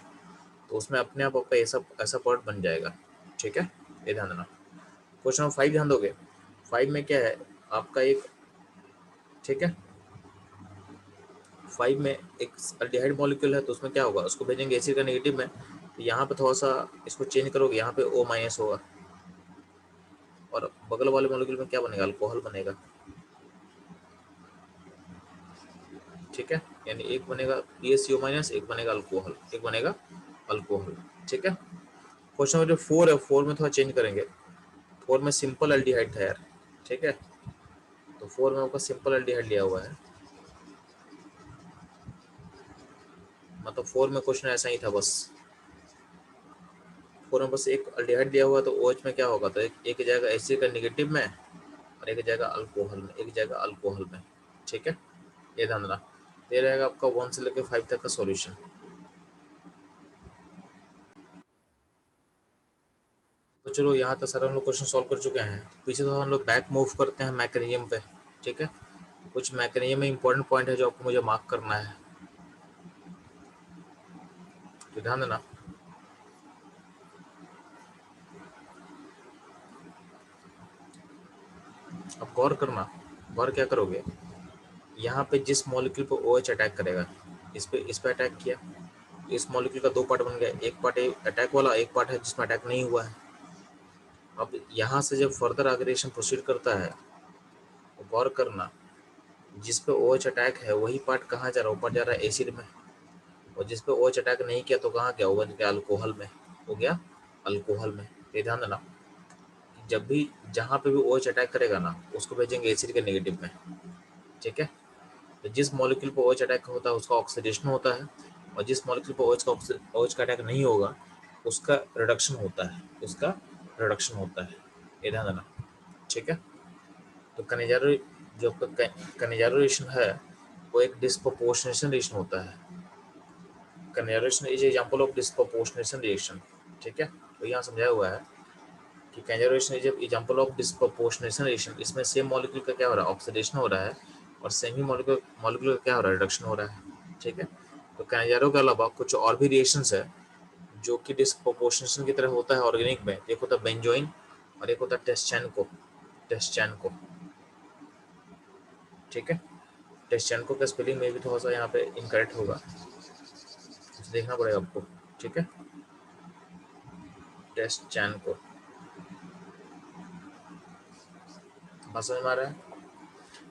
तो उसमें अपने आप आपका ऐसा ऐसा पॉइंट बन जाएगा, ठीक है। ये ध्यान देना। क्वेश्चन नंबर 5 ध्यान दोगे, 5 में क्या है आपका एक, ठीक है, 5 में एक अल्डिहाइड मॉलिक्यूल है, तो उसमें क्या होगा, उसको भेजेंगे एसिड का नेगेटिव में, तो यहाँ पे थोड़ा सा इसको चेंज करोगे, यहाँ पे O माइनस होगा, और बगल वाले मॉलिक्यूल में क्या बनेगा, अल्कोहल बनेगा, ठीक है। यानी एक बनेगा PaCO माइनस, एक बनेगा अल्कोहल, ठीक है। क्वेश्चन नंबर 4 है, 4 में थोड़ा चेंज करेंगे, 4 में सिंपल अल्डिहाइड था यार, ठीक है। तो 4 में आपका सिंपल अल्डिहाइड लिया हुआ है, मतलब 4 में क्वेश्चन ऐसा ही था बस, 4 में बस एक अल्डिहाइड दिया हुआ, तो OH में क्या होगा, तो एक जाएगा एसिड का नेगेटिव में और एक जाएगा अल्कोहल में, ठीक है। ये ध्यान रखना, ये रहेगा आपका 1 से लेकर 5 तक का सॉल्यूशन। तो चलो यहाँ तक सारे हम लोग क्वेश्चन सॉल्व कर चुके हैं, पीछे तो हम लोग बैक मूव करते हैं मैकेनिज्म पे, ठीक है। कुछ मैकेनिज्म में इंपॉर्टेंट पॉइंट है जो आपको मुझे मार्क करना है, तो ध्यान देना। अब गौर करना, गौर क्या करोगे, यहाँ पे जिस मॉलिक्यूल पर OH अटैक करेगा, इस पे अटैक किया, इस मॉलिक्यूल का 2 पार्ट बन गया, एक पार्ट अटैक वाला, एक पार्ट है जिसमें अटैक नहीं हुआ है। अब यहाँ से जब फर्दर अग्रेशन प्रोसीड करता है, तो गौर करना, जिस पे OH अटैक है वही पार्ट कहाँ जा रहा है, ऊपर जा रहा है एसिड में, और जिस पे OH अटैक नहीं किया तो कहाँ गया, वो बन गया अल्कोहल में, हो गया अल्कोहल में। ये ध्यान देना, जब भी जहाँ पे भी OH अटैक करेगा ना, उसको भेजेंगे एसिड के नेगेटिव में, ठीक है। तो जिस मॉलिक्यूल पर OH अटैक होता है उसका ऑक्सीडेशन होता है, और जिस मॉलिक्यूल पर OH का अटैक नहीं होगा उसका रिडक्शन होता है, ये ध्यान देना, ठीक है। तो कनेजारो रिएक्शन है वो एक डिस्प्रोपोर्शनेशन रिएक्शन होता है, Cannizzaro is example of disproportionation reaction, ठीक है। तो यहाँ समझाया हुआ है कि conservation is example of disproportionation reaction, इसमें सेम मॉलिक्यूल का क्या हो रहा है, ऑक्सीडेशन हो रहा है, और सेमी मॉलिक्यूलर क्या हो रहा है, रिडक्शन हो रहा है। ठीक है, तो कैंजारो के अलावा कुछ और भी रिएक्शंस है जो कि डिस्प्रोपोर्शनेशन की तरह होता है ऑर्गेनिक में। एक होता है बेंजोइन और एक होता है टेस्चैनको। ठीक है, टेस्चैनको का स्पेलिंग में भी थोड़ा सा यहाँ पे इनकरेक्ट होगा, तो देखना पड़ेगा आपको। ठीक है, टेस्चैनको, बात समझ में आ रहा है।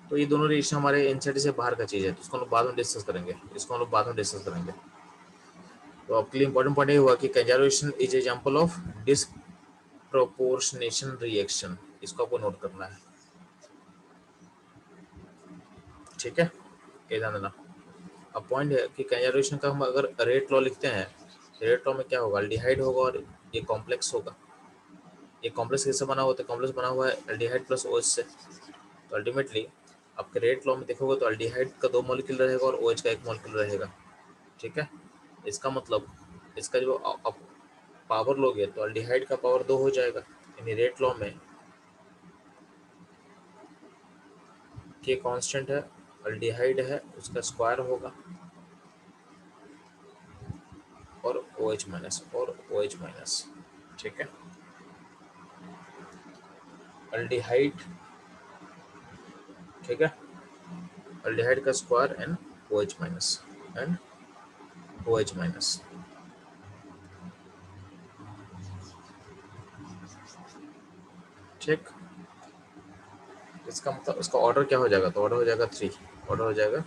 तो ये दोनों रिएक्शन हमारे एनसीईआरटी से बाहर का चीज़ है, तो इसको हम लोग बाद में डिस्कस करेंगे, तो आपके लिए इंपॉर्टेंट पॉइंट ये हुआ कि conservation is example of disproportionation reaction, इसको आपको नोट करना है। ठीक है, ये ध्यान देना। अब पॉइंट है कि कंजर्वेशन का हम अगर रेट लॉ लिखते हैं, रेट लॉ में क्या होगा, एल्डिहाइड होगा और ये कॉम्प्लेक्स होगा। ये कॉम्प्लेक्स कैसे बना हुआ है, कॉम्प्लेक्स बना हुआ है एल्डिहाइड प्लस OH से। तो अल्टीमेटली आपके रेट लॉ में देखोगे तो एल्डिहाइड का 2 मॉलिक्यूल रहेगा और OH का 1 मॉलिक्यूल रहेगा। ठीक है, इसका मतलब इसका जो आप पावर लोगे तो एल्डिहाइड का पावर 2 हो जाएगा, यानी रेट लॉ में के कांस्टेंट है, एल्डिहाइड है उसका स्क्वायर होगा और OH माइनस। ठीक है, एल्डिहाइड, ठीक है, एल्डिहाइड का स्क्वायर एंड OH माइनस। ठीक, इसका मतलब इसका ऑर्डर क्या हो जाएगा, तो ऑर्डर हो जाएगा 3, ऑर्डर हो जाएगा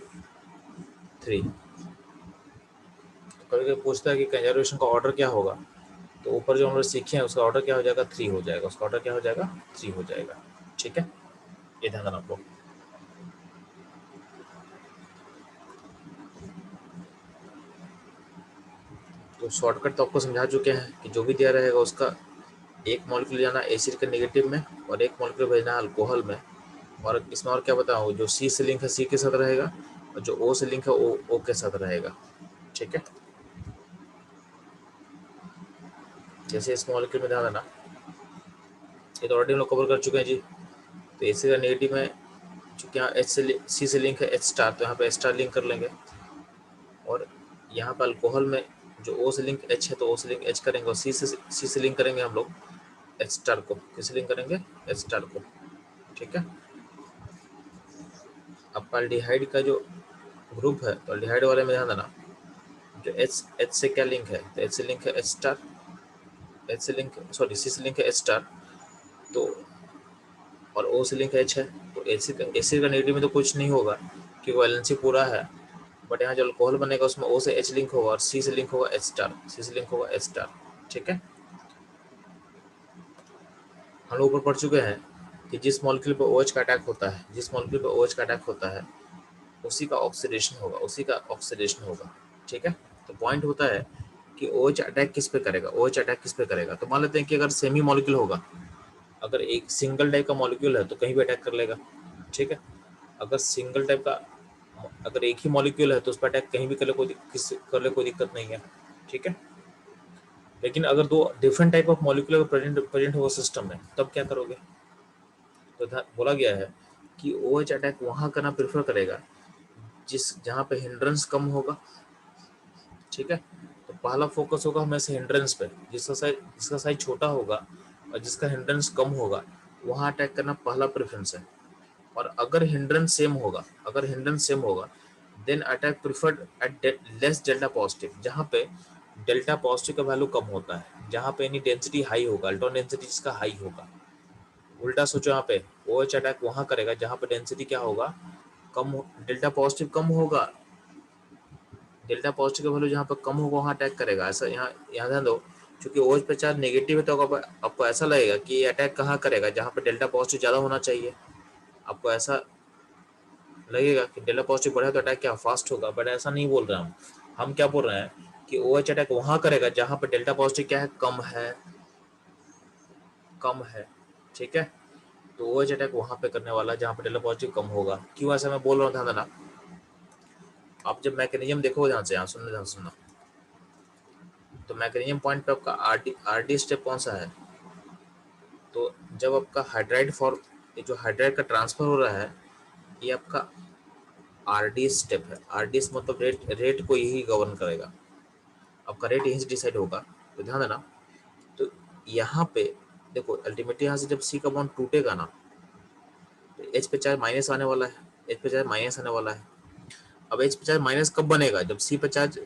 3। तो कभी पूछता है कि कंजर्वेशन का ऑर्डर क्या होगा, तो ऊपर जो हम लोग सीखे हैं उसका ऑर्डर क्या हो जाएगा, 3 हो जाएगा, उसका ऑर्डर क्या हो जाएगा, 3 हो जाएगा। ठीक है, ये ध्यान रखना आपको। तो शॉर्टकट तो आपको समझा चुके हैं कि जो भी दिया रहेगा उसका एक मॉलिक्यूल जाना एसिड के नेगेटिव में और एक मॉलिक्यूल भेजना अल्कोहल में। और इसमें और क्या बताऊँ, जो C से लिंक है C के साथ रहेगा और जो O से लिंक है O के साथ रहेगा। ठीक है, जैसे इस मॉलिक्यूल में ध्यान देना, ये तो ऑलरेडी हम लोग कवर कर चुके हैं जी। तो एसिड का नेगेटिव में चूँकि यहाँ C से लिंक है H स्टार, तो यहाँ पे H स्टार लिंक कर लेंगे। और यहाँ पर अल्कोहल में जो O से लिंक H है तो O से लिंक H करेंगे और C से लिंक करेंगे हम लोग H स्टार को। किसे लिंक करेंगे, H स्टार को। ठीक है, अब एल्डिहाइड का जो ग्रुप है तो एल्डिहाइड वाले में ध्यान देना, जो H से क्या लिंक है, तो H से लिंक है H स्टार, C से लिंक है H स्टार, तो और O से लिंक H है, तो एसिड का नेगेटिव में तो कुछ नहीं होगा क्योंकि वैलेंसी पूरा है। बट यहाँ जो अल्कोहल बनेगा उसमें O से H लिंक होगा और C से लिंक होगा H स्टार, C से लिंक होगा H स्टार। ठीक है, हम लोग ऊपर पढ़ चुके हैं कि जिस मॉलिक्यूल पर OH का अटैक होता है, उसी का ऑक्सीडेशन होगा। ठीक है, तो पॉइंट होता है कि OH अटैक किस पे करेगा, तो मान लेते हैं कि अगर सेमी मॉलिक्यूल होगा, अगर एक सिंगल टाइप का मॉलिक्यूल है तो कहीं भी अटैक कर लेगा। ठीक है, अगर सिंगल टाइप का, अगर एक ही मॉलिक्यूल है तो उस पर अटैक कहीं भी कर ले, कोई दिक्कत नहीं है। ठीक है, लेकिन अगर दो different type of molecule present हो सिस्टम में तब क्या करोगे, तो बोला गया है कि OH अटैक वहां करना प्रेफर करेगा जहां पे हिंड्रेंस कम होगा। ठीक है, तो पहला फोकस होगा हमेशा हिंड्रेंस पे, जिसका साइज छोटा होगा और जिसका हिंड्रेंस कम होगा वहां अटैक करना पहला प्रेफरेंस है। और अगर हिंड्रेंस सेम होगा then attack preferred at less delta positive, जहाँ पे डेल्टा पॉजिटिव का वैल्यू कम होता है, जहाँ पे यानी डेंसिटी हाई होगा, अल्टोन डेंसिटी जिसका हाई होगा। उल्टा सोचो, यहाँ पे OH अटैक वहां करेगा जहाँ पे डेंसिटी क्या होगा, डेल्टा पॉजिटिव कम होगा, डेल्टा पॉजिटिव का वैल्यू जहाँ पर कम होगा वहाँ अटैक करेगा। ऐसा यहाँ ध्यान दो, क्योंकि OH पे चार्ज नेगेटिव है तो आपको ऐसा लगेगा कि ये अटैक कहाँ करेगा, जहाँ पे डेल्टा पॉजिटिव ज़्यादा होना चाहिए। आपको ऐसा लगेगा कि डेल्टा पॉजिटिव बढ़े तो अटैक क्या फास्ट होगा, बट ऐसा नहीं बोल रहे हम क्या बोल रहे हैं कि OH अटैक वहाँ करेगा जहाँ पे डेल्टा पॉजिटिव क्या है, कम है। ठीक है, तो OH अटैक वहाँ पे करने वाला है जहाँ पे डेल्टा पॉजिटिव कम होगा। क्यों ऐसा मैं बोल रहा हूँ, ध्यान देना। आप जब मैकेनिज्म देखोगे, ध्यान सुनना, तो मैकेनिज्म पॉइंट पे आपका आरडी स्टेप कौन सा है, तो जब आपका हाइड्राइड जो हाइड्राइड का ट्रांसफर हो रहा है, ये आपका आरडीएस स्टेप है। आरडीएस मतलब रेट को यही गवर्न करेगा, आपका रेट यहीं से डिसाइड होगा, तो ध्यान देना। तो यहाँ पे देखो अल्टीमेटली यहाँ से जब सी का बॉन्ड टूटेगा ना, तो एच पे चार्ज माइनस आने वाला है, एच पे चार्ज माइनस आने वाला है। अब एच पे चार्ज माइनस कब बनेगा, जब सी पे चार्ज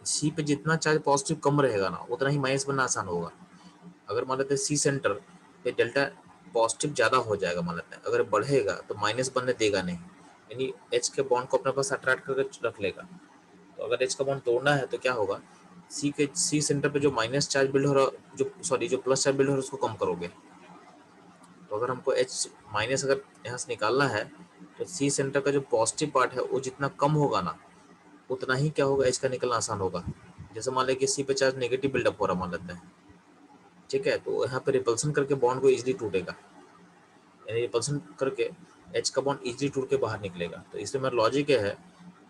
सी पे जितना चार्ज पॉजिटिव कम रहेगा ना, उतना ही माइनस बनना आसान होगा। अगर मान लेते हैं सी सेंटर पे डेल्टा पॉजिटिव ज़्यादा हो जाएगा, मान लेते हैं अगर बढ़ेगा तो माइनस बनने देगा नहीं, यानी एच के बॉन्ड को अपने पास अट्रैक्ट करके रख लेगा। तो अगर एच का बॉन्ड तोड़ना है तो क्या होगा, सी सेंटर पे जो माइनस चार्ज बिल्ड हो रहा, जो सॉरी जो प्लस चार्ज बिल्ड हो रहा है उसको कम करोगे। तो अगर हमको एच माइनस अगर यहाँ से निकालना है, तो सी सेंटर का जो पॉजिटिव पार्ट है वो जितना कम होगा ना, उतना ही क्या होगा, एच का निकलना आसान होगा। जैसे मान लें कि सी पे चार्ज नेगेटिव बिल्डअप हो रहा मान लेते हैं, ठीक है, तो यहाँ पे रिपल्सन करके बॉन्ड को इजीली टूटेगा, यानी रिपल्सन करके एच का बॉन्ड इजीली टूट के बाहर निकलेगा। तो इसमें मेरा लॉजिक ये है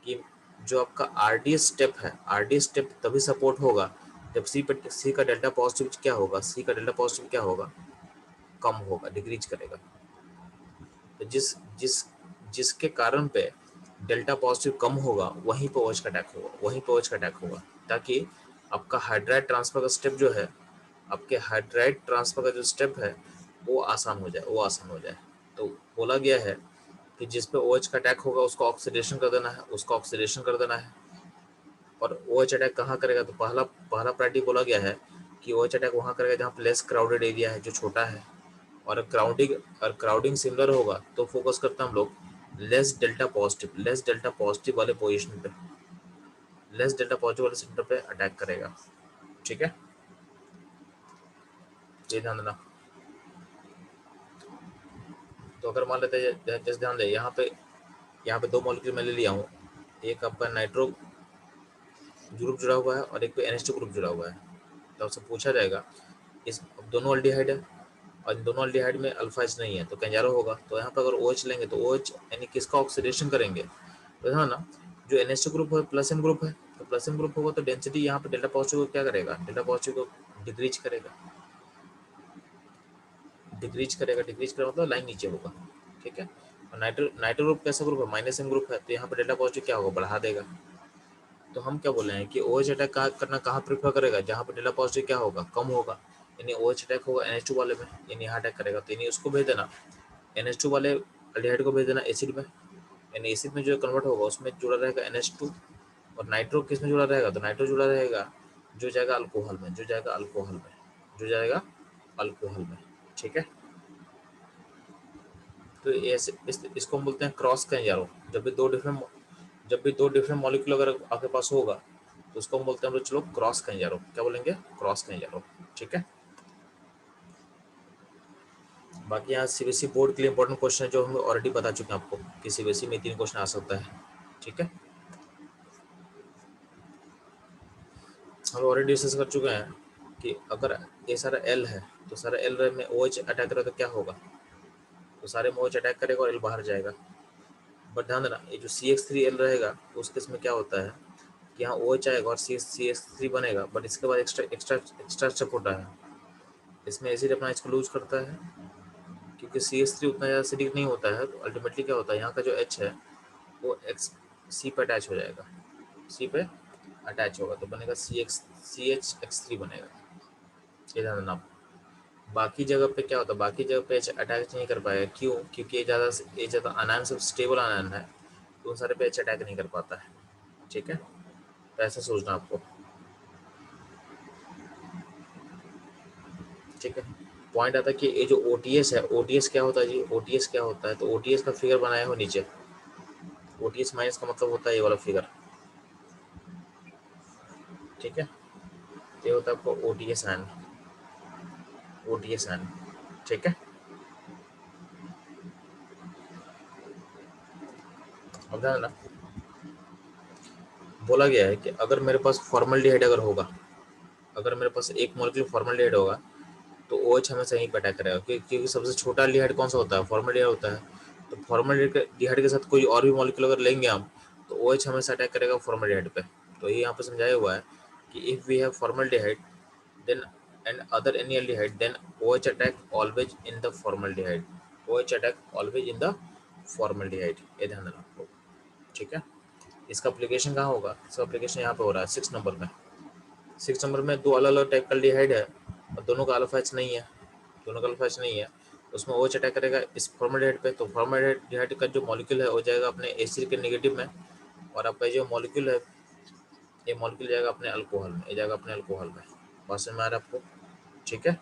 कि जो आपका आरडीएस स्टेप है, आरडीएस स्टेप तभी सपोर्ट होगा जब सी का डेल्टा पॉजिटिव क्या होगा, सी का डेल्टा पॉजिटिव क्या होगा, कम होगा, डिक्रीज करेगा। तो जिस जिस जिसके कारण पे डेल्टा पॉजिटिव कम होगा वहीं पर ओएच का अटैक होगा, वहीं पर ओएच का अटैक होगा, ताकि आपका हाइड्राइड ट्रांसफर का स्टेप जो है, आपके हाइड्राइड ट्रांसफर का जो स्टेप है वो आसान हो जाए, वो आसान हो जाए। तो बोला गया है कि जिस पे OH का अटैक होगा उसको ऑक्सीडेशन कर देना है, उसको ऑक्सीडेशन कर देना है। और OH अटैक कहाँ करेगा, तो पहला पहला प्रायोरिटी बोला गया है कि OH अटैक वहाँ करेगा जहाँ पे लेस क्राउडेड एरिया है, जो छोटा है। और क्राउडिंग सिमिलर होगा तो फोकस करते हैं हम लोग लेस डेल्टा पॉजिटिव वाले पोजीशन पे, लेस डेल्टा पॉजिटिव वाले सेंटर पे अटैक करेगा, ठीक है, ये ध्यान देना। तो अगर मान लेते हैं, जैसे ध्यान दे यहाँ पे दो मॉलिक्यूल मैं ले लिया हूँ, एक आपका नाइट्रो ग्रुप जुड़ा हुआ है और एक पे NH2 ग्रुप जुड़ा हुआ है। तो आपसे पूछा जाएगा इस दोनों अल्डिहाइड है और इन दोनों अल्डिहाइड में अल्फा एच नहीं है तो कैंजारो होगा। तो यहाँ पर अगर OH लेंगे तो OH यानी किसका ऑक्सीडेशन करेंगे, तो है ना, जो NH2 ग्रुप है प्लस एम ग्रुप है, तो प्लस एम ग्रुप होगा तो डेंसिटी यहाँ पे डेल्टा पॉजिटिव को क्या करेगा, डेल्टा पॉजिटिव को डिक्रीज करेगा, डिक्रीज करेगा मतलब लाइन नीचे होगा, ठीक है। और नाइट्रो ग्रुप कैसा ग्रुप है, माइनस एम ग्रुप है, तो यहाँ पे डेल्टा पॉजिटिव क्या होगा, बढ़ा देगा। तो हम क्या बोल रहे हैं कि OH अटैक करना कहाँ प्रेफर करेगा, जहाँ पे डेल्टा पॉजिटिव क्या होगा, कम होगा, यानी OH अटैक होगा NH2 वाले में, यानी यहाँ अटैक करेगा, तो यानी उसको भेज देना, NH2 वाले अल्डिहाइड को भेज देना एसिड में, यानी एसिड में जो कन्वर्ट होगा उसमें जुड़ा रहेगा NH2। और नाइट्रो किस में जुड़ा रहेगा, तो नाइट्रो जुड़ा रहेगा जो जाएगा अल्कोहल में, जो जाएगा अल्कोहल में, ठीक है। तो ऐसे इसको हम बोलते हैं क्रॉस कैंजारो। जब भी दो डिफरेंट मॉलिक्यूल अगर आपके पास होगा तो उसको हम बोलते हैं, हम लोग चलो क्रॉस कैंजारो, क्या बोलेंगे, क्रॉस कैंजारो, ठीक है। बाकी यहाँ सीबीएसई बोर्ड के लिए इंपॉर्टेंट क्वेश्चन है जो हम ऑलरेडी बता चुके हैं आपको कि सीबीएसई में 3 क्वेश्चन आ सकता है, ठीक है। हम ऑलरेडी डिस्कस कर चुके हैं कि अगर ये सारा एल है तो सारा एल में OH अटैक करेगा तो क्या होगा, तो सारे में OH अटैक करेगा और एल बाहर जाएगा। बट ध्यान देना ये जो CH3L रहेगा उस केस में क्या होता है कि यहाँ OH आएगा और CH3 बनेगा, बट इसके बाद एक्स्ट्रा स्टेप होता है, इसमें एसिड अपना इसको लूज करता है, क्योंकि CH3 उतना ज़्यादा एसिडिक नहीं होता है। तो अल्टीमेटली क्या होता है, यहाँ का जो H है वो सी पे अटैच हो जाएगा, सी पे अटैच होगा तो बनेगा CH3 बनेगा, ये ध्यान देना आप। बाकी जगह पे क्या होता है, बाकी जगह पे अटैक नहीं कर पाएगा, क्यों, क्योंकि ये ज़्यादा अनायन सब स्टेबल अनायन है, तो उन सारे पे अटैक नहीं कर पाता है, ठीक है। तो ऐसा सोचना आपको, ठीक है। पॉइंट आता है कि ये जो OTS है, OTS क्या होता है जी, OTS क्या होता है, तो OTS का फिगर बनाया हो नीचे, OTS माइनस का मतलब होता है ये वाला फिगर, ठीक है। ये होता है आपको OTS एन, ठीक है। अब ध्यान देना, बोला गया है कि अगर मेरे पास फॉर्मल्डिहाइड अगर होगा, अगर मेरे पास एक मॉलिक्यूल फॉर्मल्डिहाइड होगा तो OH हमेशा यहीं पे अटैक करेगा, क्योंकि सबसे छोटा एल्डिहाइड कौन सा होता है, फॉर्मल्डिहाइड होता है। तो फॉर्मल्डिहाइड के साथ कोई और भी मॉलिक्यूल अगर लेंगे हम तो OH हमेशा अटैक करेगा फॉर्मल्डिहाइड पे। तो ये यहाँ पे समझाया हुआ है कि if we have formaldehyde then and other any aldehyde then OH attack always in the formaldehyde, OH attack always in the formaldehyde, ये ध्यान देना आपको। ठीक है। इसका एप्लीकेशन कहाँ होगा? इसका एप्लीकेशन यहाँ पे हो रहा है 6 नंबर में। 6 नंबर में दो अलग अलग टाइप का एल्डिहाइड है और दोनों का अल्फा एच नहीं है, दोनों का अल्फा एच नहीं है। उसमें OH अटैक करेगा इस फॉर्मल्डिहाइड पे, तो फॉर्मल्डिहाइड का जो मॉलिक्यूल है वो जाएगा अपने एसिड के नेगेटिव में, और आपका जो मॉलिक्यूल है ये मॉलिक्यूल जाएगा अपने अल्कोहल में, ये जाएगा अपने अल्कोहल में। बात समझ में आ रहा है आपको? ठीक है।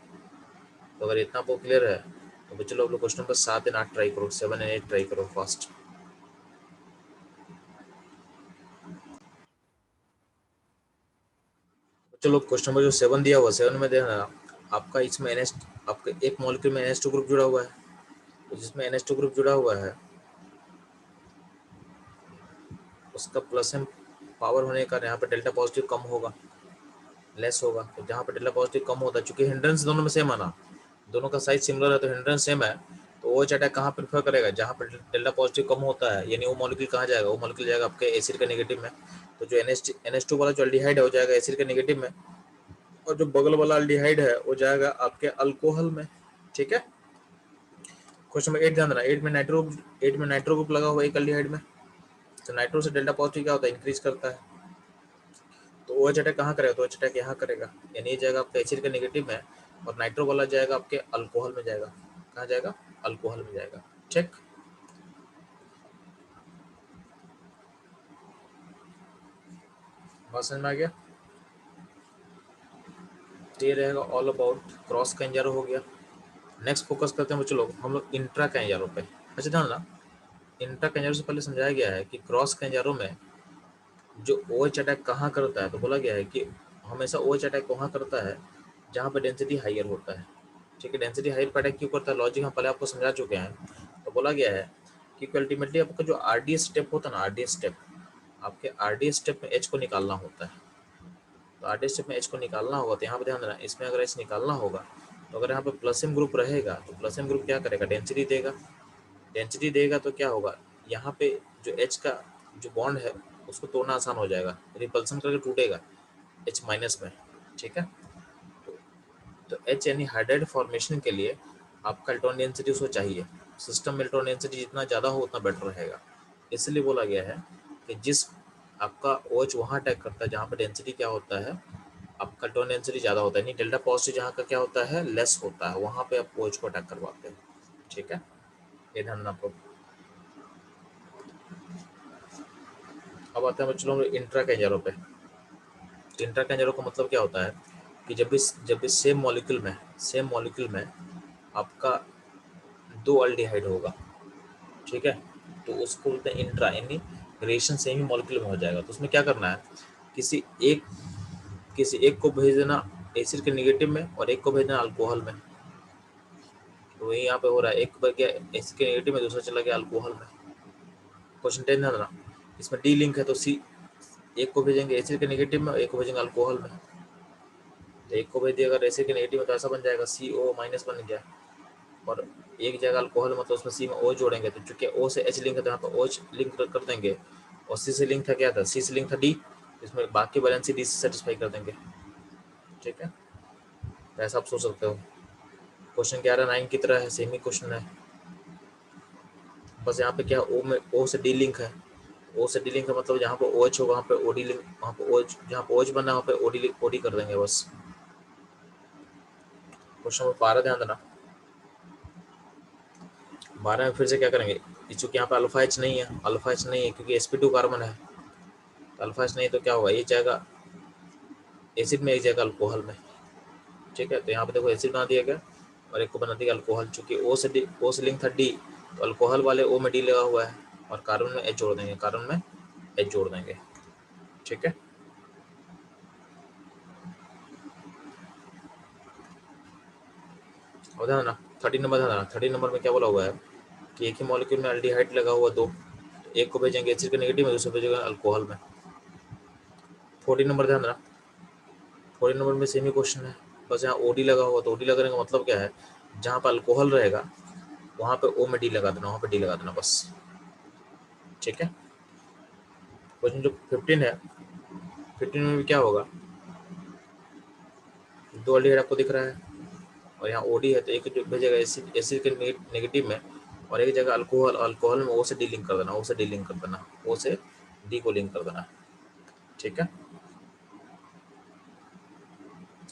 तो अगर इतना आपको क्लियर है तो चलो आप लोग क्वेश्चन नंबर 7 एंड 8 ट्राई करो, 7 एंड 8 ट्राई करो फास्ट। चलो क्वेश्चन नंबर जो 7 दिया हुआ 7 में देखना आपका, इसमें NH आपके एक मॉलिक्यूल में NH2 ग्रुप जुड़ा हुआ है, तो जिसमें NH2 ग्रुप जुड़ा हुआ है उसका प्लस एम पावर होने का यहाँ पे डेल्टा पॉजिटिव कम होगा, लेस होगा। तो जहाँ पे डेल्टा पॉजिटिव कम होता है, चूंकि हिंड्रेंस दोनों में सेम आना, दोनों का साइज सिमिलर है तो हिंड्रेंस सेम है, तो OH अटैक कहाँ प्रेफर करेगा? जहाँ पर डेल्टा पॉजिटिव कम होता है, यानी वो मॉलिक्यूल कहाँ जाएगा? वो मॉलिक्यूल जाएगा आपके एसिड के नेगेटिव में। तो जो NH2 वाला जो एल्डिहाइड है वो जाएगा एसिड के नेगेटिव में, और जो बगल वाला एल्डिहाइड है वो जाएगा आपके अल्कोहल में। ठीक है। क्वेश्चन नंबर 8 ध्यान देना, 8 में नाइट्रो ग्रुप लगा हुआ है एक एल्डिहाइड में, तो नाइट्रो से डेल्टा पॉजिटिव क्या होता है? इंक्रीज करता है। तो OH अटैक कहाँ करेगा? तो OH अटैक यहाँ करेगा, यानी ये जाएगा आपका एसिड के नेगेटिव में, और नाइट्रो वाला जाएगा आपके अल्कोहल में जाएगा। कहाँ जाएगा? अल्कोहल में जाएगा। चेक। बात समझ में आ गया? तो ये रहेगा ऑल अबाउट क्रॉस कैंजारो हो गया। नेक्स्ट फोकस करते हैं बच्चों लोग हम लोग इंट्रा कैंजारो पे। अच्छा ध्यान ना, इंट्रा कैंजारो से पहले समझाया गया है कि क्रॉस कैंजारो में जो OH अटैक कहाँ करता है, तो बोला गया है कि हमेशा OH अटैक वहाँ करता है जहाँ पे डेंसिटी हाइयर होता है। ठीक है। डेंसिटी हाइयर पर अटैक क्यों करता है? लॉजिक हम पहले आपको समझा चुके हैं। तो बोला गया है कि अल्टीमेटली आपका जो RDS स्टेप होता है ना, RDS स्टेप, आपके RDS स्टेप में H को निकालना होता है। तो RDS स्टेप में H को निकालना होगा, तो यहाँ पे ध्यान देना, इसमें अगर H निकालना होगा तो अगर यहाँ पे प्लस एम ग्रुप रहेगा तो प्लस एम ग्रुप क्या करेगा? डेंसिटी देगा। डेंसिटी देगा तो क्या होगा? यहाँ पे जो H का जो बॉन्ड है उसको तोड़ना आसान हो जाएगा, रिपल्सन करके टूटेगा H माइनस में। ठीक है। तो H यानी हाइड्राइड फॉर्मेशन के लिए आपका इलेक्ट्रॉन डेंसिटी उसको चाहिए। सिस्टम में इलेक्ट्रॉन डेंसिटी जितना ज़्यादा हो उतना बेटर रहेगा। इसलिए बोला गया है कि जिस आपका OH वहाँ अटैक करता है जहाँ पर डेंसिटी क्या होता है, आपका इलेक्ट्रॉन डेंसिटी ज़्यादा होता है, नहीं डेल्टा पॉजिटिव जहाँ का क्या होता है? लेस होता है, वहाँ पे आप OH को अटैक करवाते हैं। ठीक है। ये ध्यान रखना आपको। अब आते हैं बच्चों इंट्रा कैंजारो पे। इंट्रा कैंजारो का मतलब क्या होता है कि जब भी सेम मॉलिक्यूल में आपका दो अल्डिहाइड होगा, ठीक है, तो उसको बोलते हैं इंट्रा, यानी रिलेशन सेम ही मॉलिक्यूल में हो जाएगा। तो उसमें क्या करना है? किसी एक किसी एक को भेज देना एसिड के नेगेटिव में और एक को भेज देना अल्कोहल में। तो वही यहाँ पे हो रहा है, एक बच गया एसिड के नेगेटिव में, दूसरा चला गया अल्कोहल में। क्वेश्चन 10 ध्यान देना, इसमें डी लिंक है तो सी, एक को भेजेंगे एसिड के नेगेटिव में और एक को भेजेंगे अल्कोहल में। तो एक को भेज दिया अगर एसिड के नेगेटिव में तो ऐसा बन जाएगा CO माइनस बन गया, और एक जगह अल्कोहल मतलब उसमें सी में O जोड़ेंगे, तो चूंकि O से H लिंक है तो यहाँ पर OH लिंक कर देंगे, और सी से लिंक था क्या था? सी से लिंक था D, इसमें बाकी बैलेंस डी से सेटिस्फाई कर देंगे। ठीक है। तो ऐसा आप सोच सकते हो। क्वेश्चन 11-9 की तरह है, सेम ही क्वेश्चन है, बस यहाँ पे क्या O में O से D लिंक है। O से D लिंक है मतलब जहाँ पे OH होगा वहाँ पे OD लिंक, वहाँ पे OH, जहाँ पे OH बना है वहाँ पे OD कर देंगे बस। क्वेश्चन नंबर 12 ध्यान देना, 12 में फिर से क्या करेंगे? चूंकि यहाँ पे अल्फा H नहीं है क्योंकि sp2 कार्बन है, तो अल्फा H नहीं तो क्या होगा? ये जाएगा एसिड में, एक जाएगा अल्कोहल में। ठीक है। तो यहाँ पे देखो एसिड बना दिया गया और एक को बना दिया अल्कोहल, चूंकि O से लिंक था D, तो अल्कोहल वाले O में D लगा हुआ है, और कार्बन में H जोड़ देंगे, कार्बन में H जोड़ देंगे। ठीक है। और ध्यान देना 13 नंबर, ध्यान देना 13 नंबर में क्या बोला हुआ है कि एक ही मॉलिक्यूल में एल्डिहाइड लगा हुआ दो, तो एक को भेजेंगे एसिड के नेगेटिव में, दूसरे को भेजेंगे अल्कोहल में। 14 नंबर ध्यान देना, 14 नंबर में सेम ही क्वेश्चन है, बस यहाँ OD लगा हुआ, तो OD लगाने का मतलब क्या है? जहाँ पर अल्कोहल रहेगा वहाँ पे O में D लगा देना, वहाँ पे D लगा देना बस। ठीक है। क्वेश्चन जो 15 है, 15 में भी क्या होगा? दो एल्डिहाइड आपको दिख रहा है और यहाँ OD है, तो एक जो भेजेगा एसिड के नेगेटिव में, और एक जगह अल्कोहल में O से D लिंक कर देना, O से D लिंक कर देना। O से D को लिंक कर देना है, ठीक है।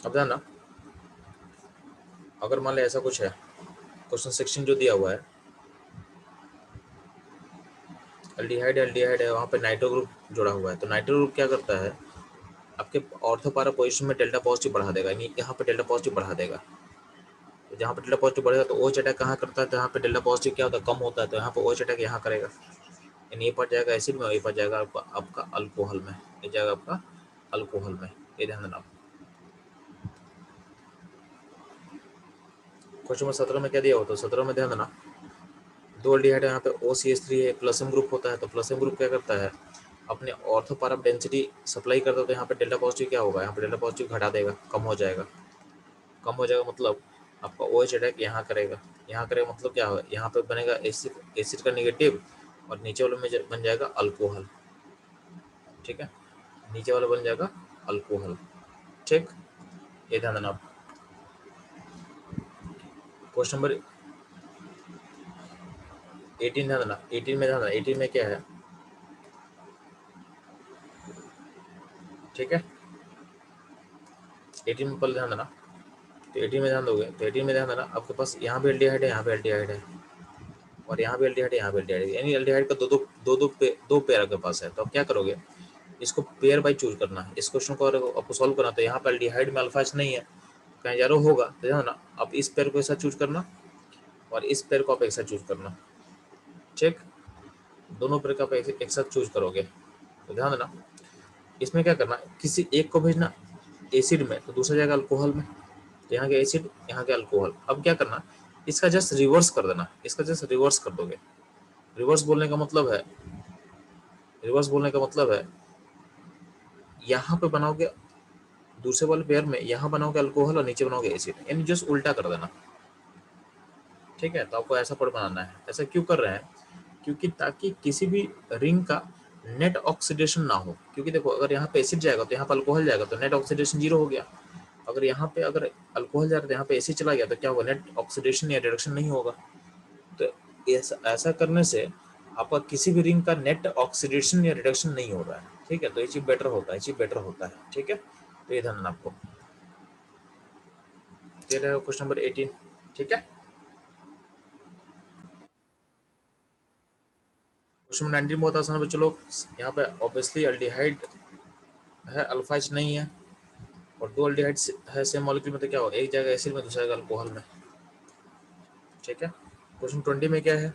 अब ध्यान ना, अगर मान लिया ऐसा कुछ है, क्वेश्चन सेक्शन जो दिया हुआ है, एल्डिहाइड एल्डिहाइड है, वहाँ पे नाइट्रो ग्रुप जुड़ा हुआ है, तो नाइट्रो ग्रुप क्या करता है, आपके ऑर्थो पैरा पोजिशन में डेल्टा पॉजिटिव बढ़ा देगा, यानी यहाँ पे डेल्टा पॉजिटिव बढ़ा देगा। तो जहाँ पे डेल्टा पॉजिटिव बढ़ेगा तो OH अटैक कहाँ करता है, तो यहाँ पे डेल्टा पॉजिटिव क्या होता है, कम होता है, तो यहाँ पे OH अटैक यहाँ करेगा, यानी ये पड़ जाएगा एसिड में, ये पड़ जाएगा आपका अल्कोहल में, ये जाएगा आपका अल्कोहल में। ये ध्यान देना। क्वेश्चन नंबर 17 में क्या दिया हो, तो 17 में ध्यान देना, दो एल्डिहाइड यहाँ पे OCH3 है, प्लस एम ग्रुप होता है, तो प्लस एम ग्रुप क्या करता है, अपने ऑर्थो पैरा डेंसिटी सप्लाई करता है, तो यहाँ पे डेल्टा पॉजिटिव क्या होगा, यहाँ पे डेल्टा पॉजिटिव घटा देगा, कम हो जाएगा, कम हो जाएगा मतलब आपका OH अटैक यहाँ करेगा, यहाँ करेगा मतलब क्या होगा, यहाँ पे बनेगा एसिड, एसिड का नेगेटिव, और नीचे वाले में बन जाएगा अल्कोहल, ठीक है, नीचे वाला बन जाएगा अल्कोहल, ठीक। ये ध्यान देना आप। क्वेश्चन नंबर 18 ध्यान देना, 18 में ध्यान देना, 18 में क्या है, ठीक है, 18 में पहले ध्यान देना, तो 18 में ध्यान दोगे, तो 18 में ध्यान देना, आपके पास यहाँ पे एल्डिहाइड है, यहाँ पे एल्डिहाइड है, और यहाँ पे एल्डिहाइड है, यहाँ पे एल्डिहाइड है, यानी एल्डिहाइड का दो पेयर आपके पास है, तो आप क्या करोगे, इसको पेयर बाई चूज करना है। इस क्वेश्चन को अगर आपको सॉल्व करना, तो यहाँ पे एल्डिहाइड में अल्फा एच नहीं है, कहीं जारो होगा, तो ध्यान ना, आप इस पेयर को एक साथ चूज करना, और इस पेयर को आप एक साथ चूज करना, ठीक, दोनों पेयर का आप एक साथ चूज करोगे, तो ध्यान देना, इसमें क्या करना, किसी एक को भेजना एसिड में, तो दूसरा जाएगा अल्कोहल में, तो यहाँ के एसिड, यहाँ के अल्कोहल। अब क्या करना, इसका जस्ट रिवर्स कर देना, इसका जस्ट रिवर्स कर दोगे। रिवर्स बोलने का मतलब है, रिवर्स बोलने का मतलब है, यहाँ पे बनाओगे दूसरे वाले पेयर में, यहाँ बनाओगे अल्कोहल और नीचे बनाओगे एसिड, यानी जस्ट उल्टा कर देना, ठीक है। तो आपको ऐसा पढ़ बनाना है। ऐसा क्यों कर रहे हैं, क्योंकि ताकि किसी भी रिंग का नेट ऑक्सीडेशन ना हो, क्योंकि देखो अगर यहाँ पे एसिड जाएगा तो यहाँ पे अल्कोहल जाएगा, तो नेट ऑक्सीडेशन जीरो हो गया। अगर यहाँ पे अगर अल्कोहल जा रहा है तो यहाँ पे एसिड चला गया, तो क्या होगा, नेट ऑक्सीडेशन या रिडक्शन नहीं होगा। तो ऐसा करने से आपका किसी भी रिंग का नेट ऑक्सीडेशन या रिडक्शन नहीं हो रहा है, ठीक है। तो ये चीज बेटर होता है, ये चीज बेटर होता है, ठीक है। तो ये ध्यान रखना आपको। क्लियर है क्वेश्चन नंबर 18, ठीक है। क्वेश्चन नंबर 19 बहुत आसान है बच्चों लोग। यहाँ पे ऑब्वियसली एल्डिहाइड है, अल्फा एच नहीं है, और दो एल्डिहाइड है सेम मॉलिक्यूल में, तो क्या होगा, एक जगह एसिड में, दूसरा जगह अल्कोहल में, ठीक है। क्वेश्चन 20 में क्या है,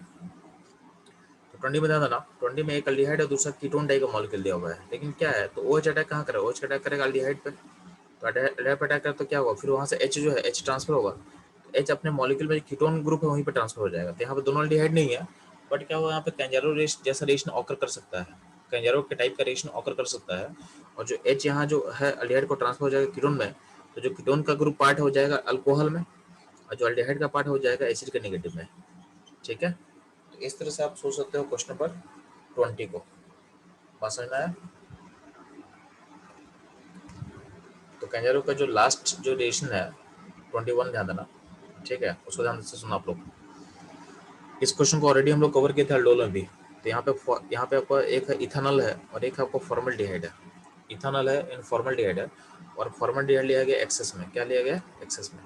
तो 20 में ध्यान देना, 20 में एक एल्डिहाइड और दूसरा कीटोन डाई का मॉलिक्यूल दिया हुआ है, लेकिन क्या है, तो OH अटैक कहाँ करेगा, OH अटैक करेगा एल्डिहाइड पे, तो एल्डिहाइड पे अटैक करेगा तो क्या होगा, फिर वहाँ से H जो है, H ट्रांसफर होगा, तो H अपने मॉलिक्यूल में कीटोन ग्रुप है वहीं पे ट्रांसफर हो जाएगा। तो यहाँ पे दोनों एल्डिहाइड नहीं है, बट क्या होगा, यहाँ पे कैंजारो जैसा रिएक्शन ऑकर कर सकता है, कैंजारो के टाइप का रिएक्शन ऑकर कर सकता है, और जो H यहाँ जो है एल्डिहाइड को ट्रांसफर हो जाएगा कीटोन में, तो जो कीटोन का ग्रुप पार्ट हो जाएगा अल्कोहल में, और जो एल्डिहाइड का पार्ट हो जाएगा एसिड के नेगेटिव में, ठीक है। तो इस तरह से आप सोच सकते हो क्वेश्चन नंबर 20 को। बात समझ में आया। तो कैंजारो का जो लास्ट जो रिएक्शन है 21 ध्यान देना, ठीक है, उसको ध्यान से सुना आप लोग। इस क्वेश्चन को ऑलरेडी हम लोग कवर किए थे अल्डोल में भी। तो यहाँ पे आपका एक है इथेनॉल है, और एक है आपको फॉर्मल्डिहाइड है। इथेनॉल है इन फॉर्मल्डिहाइड है, और फॉर्मल्डिहाइड लिया गया एक्सेस में, क्या लिया गया, एक्सेस में,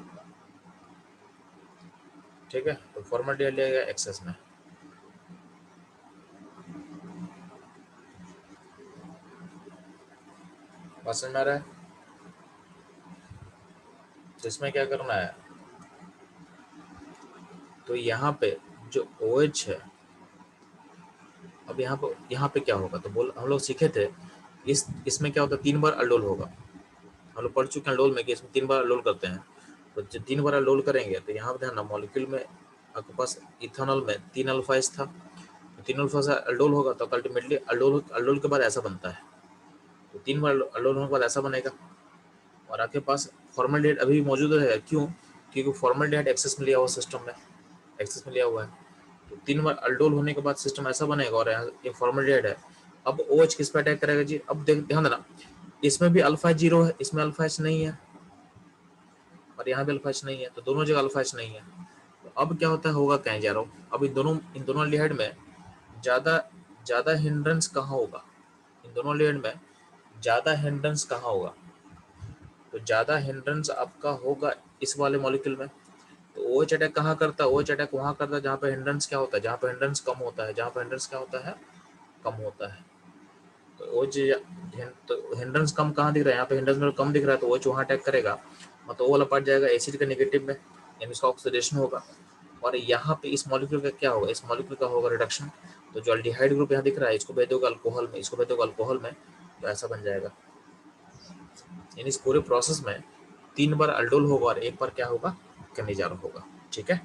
ठीक है। तो फॉर्मल्डिहाइड लिया गया एक्सेस में। बात समझ में आ रहा है। तो इसमें क्या करना है, तो यहाँ पे जो OH है, अब यहाँ पे क्या होगा, तो बोल हम लोग सीखे थे, इसमें क्या होता है, 3 बार अल्डोल होगा। हम लोग पढ़ चुके हैं अल्डोल में कि इसमें 3 बार अल्डोल करते हैं। तो जब 3 बार अल्डोल करेंगे, तो यहाँ पे ध्यान, मॉलिक्यूल में आपके पास इथेनॉल में 3 अल्फा एच था, तो 3 अल्फा से अल्डोल होगा, तो अल्टीमेटली अल्डोल अल्डोल के बाद ऐसा बनता है। तो 3 बार अल्डोल होने के बाद ऐसा बनेगा, और आपके पास फॉर्मल्डिहाइड अभी मौजूद रहेगा, क्यों, क्योंकि फॉर्मल्डिहाइड एक्सेस में लिया हुआ सिस्टम में, एक्सेस में लिया हुआ है। तो 3 बार अल्डोल होने के बाद सिस्टम ऐसा बनेगा, और ये फॉर्मल्डिहाइड है। अब OH किस पे अटैक करेगा जी, अब ध्यान देना, इसमें भी अल्फा जीरो है, इसमें अल्फा एच नहीं है, और यहाँ भी अल्फा एच नहीं है, तो दोनों जगह अल्फा एच नहीं है। तो अब क्या होता है, होगा कैंजारो। अब इन दोनों एल्डिहाइड में ज़्यादा ज्यादा हिंड्रेंस कहाँ होगा इन दोनों लिगेंड में, ज्यादा हिंड्रेंस कहाँ होगा, तो ज्यादा हिंड्रेंस आपका होगा इस वाले मॉलिक्यूल में। तो OH अटैक कहाँ करता है, OH अटैक वहां करता है जहाँ पे हिंड्रेंस क्या होता है, जहाँ पे हिंड्रेंस कम होता है, जहाँ पे हिंड्रेंस क्या होता है, कम होता है। तो OH तो हिंड्रेंस कम कहाँ दिख रहा है, यहाँ पे हिंड्रेंस में कम दिख रहा है, तो OH वहाँ अटैक करेगा, मतलब वो वाला पार्ट जाएगा एसिड के नेगेटिव में, यानी इसका ऑक्सीडेशन होगा। और यहाँ पे इस मॉलिक्यूल का क्या होगा, इस मॉलिक्यूल का होगा रिडक्शन। तो जो अल्डिहाइड ग्रुप यहाँ दिख रहा है, इसको भेज दोगे अल्कोहल में, इसको भेज दोगे अल्कोहल में, तो ऐसा बन जाएगा। यानी इस पूरे प्रोसेस में 3 बार अल्डोल होगा और 1 बार क्या होगा, कैनिजारो होगा। ठीक है,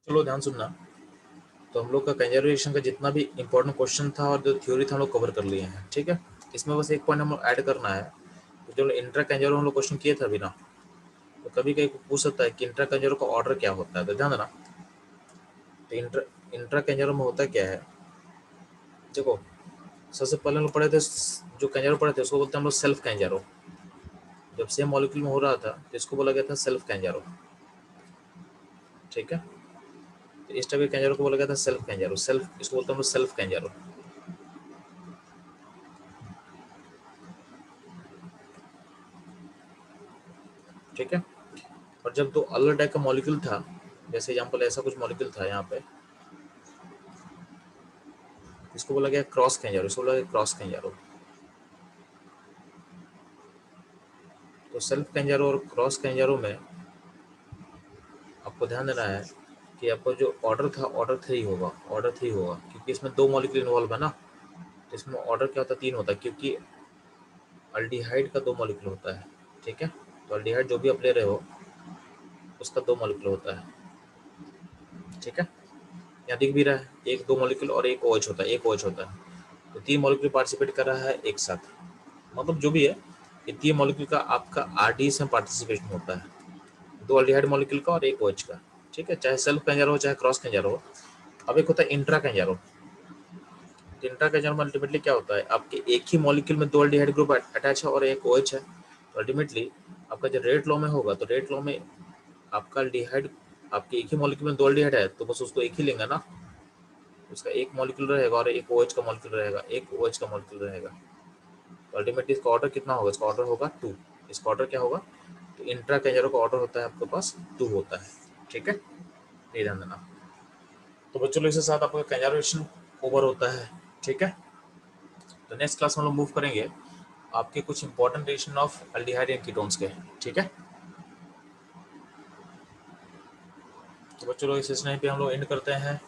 चलो ध्यान सुनना। तो हम लोग का कैंजारो रिएक्शन का जितना भी इंपॉर्टेंट क्वेश्चन था और जो थ्योरी था हम लोग कवर कर लिए हैं। ठीक है, इसमें बस एक पॉइंट हम लोग ऐड करना है। तो जो इंट्रा कैंजारो हम लोग क्वेश्चन किए थे अभी ना, तो कभी कभी पूछ सकता है कि इंट्रा कैंजारो का ऑर्डर क्या होता है, तो ध्यान देना। तो इंट्रा कैंजारो में होता क्या है, देखो सबसे पहले हम लोग पढ़े थे, जो कैंजारो पढ़े थे उसको बोलते हैं हम लोग सेल्फ कैंजारो। जब सेम मॉलिक्यूल में हो रहा था तो इसको बोला गया था सेल्फ कैंजारो। ठीक है, तो इस टाइप के कैंजारो को बोला गया था सेल्फ कैंजारो, सेल्फ इसको बोलते हैं हम लोग सेल्फ कैंजारो। ठीक है, और जब दो अलग टाइप का मॉलिक्यूल था, जैसे एग्जांपल ऐसा कुछ मॉलिक्यूल था यहाँ पे, इसको बोला गया क्रॉस कैंजारो, इसको बोला गया क्रॉस कैंजारो। तो सेल्फ कैंजारो और क्रॉस कैंजारो में आपको ध्यान देना है कि आपको जो ऑर्डर था ऑर्डर 3 होगा, ऑर्डर 3 होगा, क्योंकि इसमें 2 मॉलिक्यूल इन्वॉल्व है ना। तो इसमें ऑर्डर क्या होता है, 3 होता है, क्योंकि अल्डिहाइड का 2 मॉलिक्यूल होता है। ठीक है, तो अल्डिहाइड जो भी आप ले रहे हो उसका 2 मॉलिक्यूल होता है। ठीक है, यहाँ दिख भी रहा है, एक 2 मॉलिक्यूल और एक OH होता है, एक OH होता है। तो 3 मॉलिक्यूल पार्टिसिपेट कर रहा है एक साथ, मतलब जो भी है ये 3 मॉलिक्यूल का आपका RDS में पार्टिसिपेशन होता है, 2 अल्डिहाइड मॉलिक्यूल का और एक OH का। ठीक है, चाहे सेल्फ कैंजारो हो चाहे क्रॉस कैंजारो हो। अब एक होता है इंट्रा कैंजारो। इंट्रा कैंजारो में अल्टीमेटली क्या होता है, आपके एक ही मॉलिक्यूल में 2 अल्डिहाइड ग्रुप अटैच है और एक OH है। तो अल्टीमेटली आपका जो रेट लॉ में होगा, तो रेट लॉ में आपका अल्डिहाइड, आपके एक ही मॉलिक्यूल में 2 अल्डिहाइड है तो बस उसको एक ही लेंगे ना, उसका एक मॉलिक्यूल रहेगा और एक OH का मॉलिक्यूल रहेगा, एक OH का मॉलिक्यूल रहेगा। तो अल्टीमेटली इसका ऑर्डर कितना होगा, इसका ऑर्डर होगा 2। इसका ऑर्डर क्या होगा, तो इंट्रा कैंजारो का ऑर्डर होता है आपके पास 2 होता है। ठीक है, ये ध्यान देना। तो बच्चों इसके साथ आपका कैंजारो रिएक्शन ओवर होता है। ठीक है, तो नेक्स्ट क्लास में हम लोग मूव करेंगे आपके कुछ important reaction of aldehyde and ketones के। ठीक है, तो बच्चों इस सेशन पे हम लोग एंड करते हैं।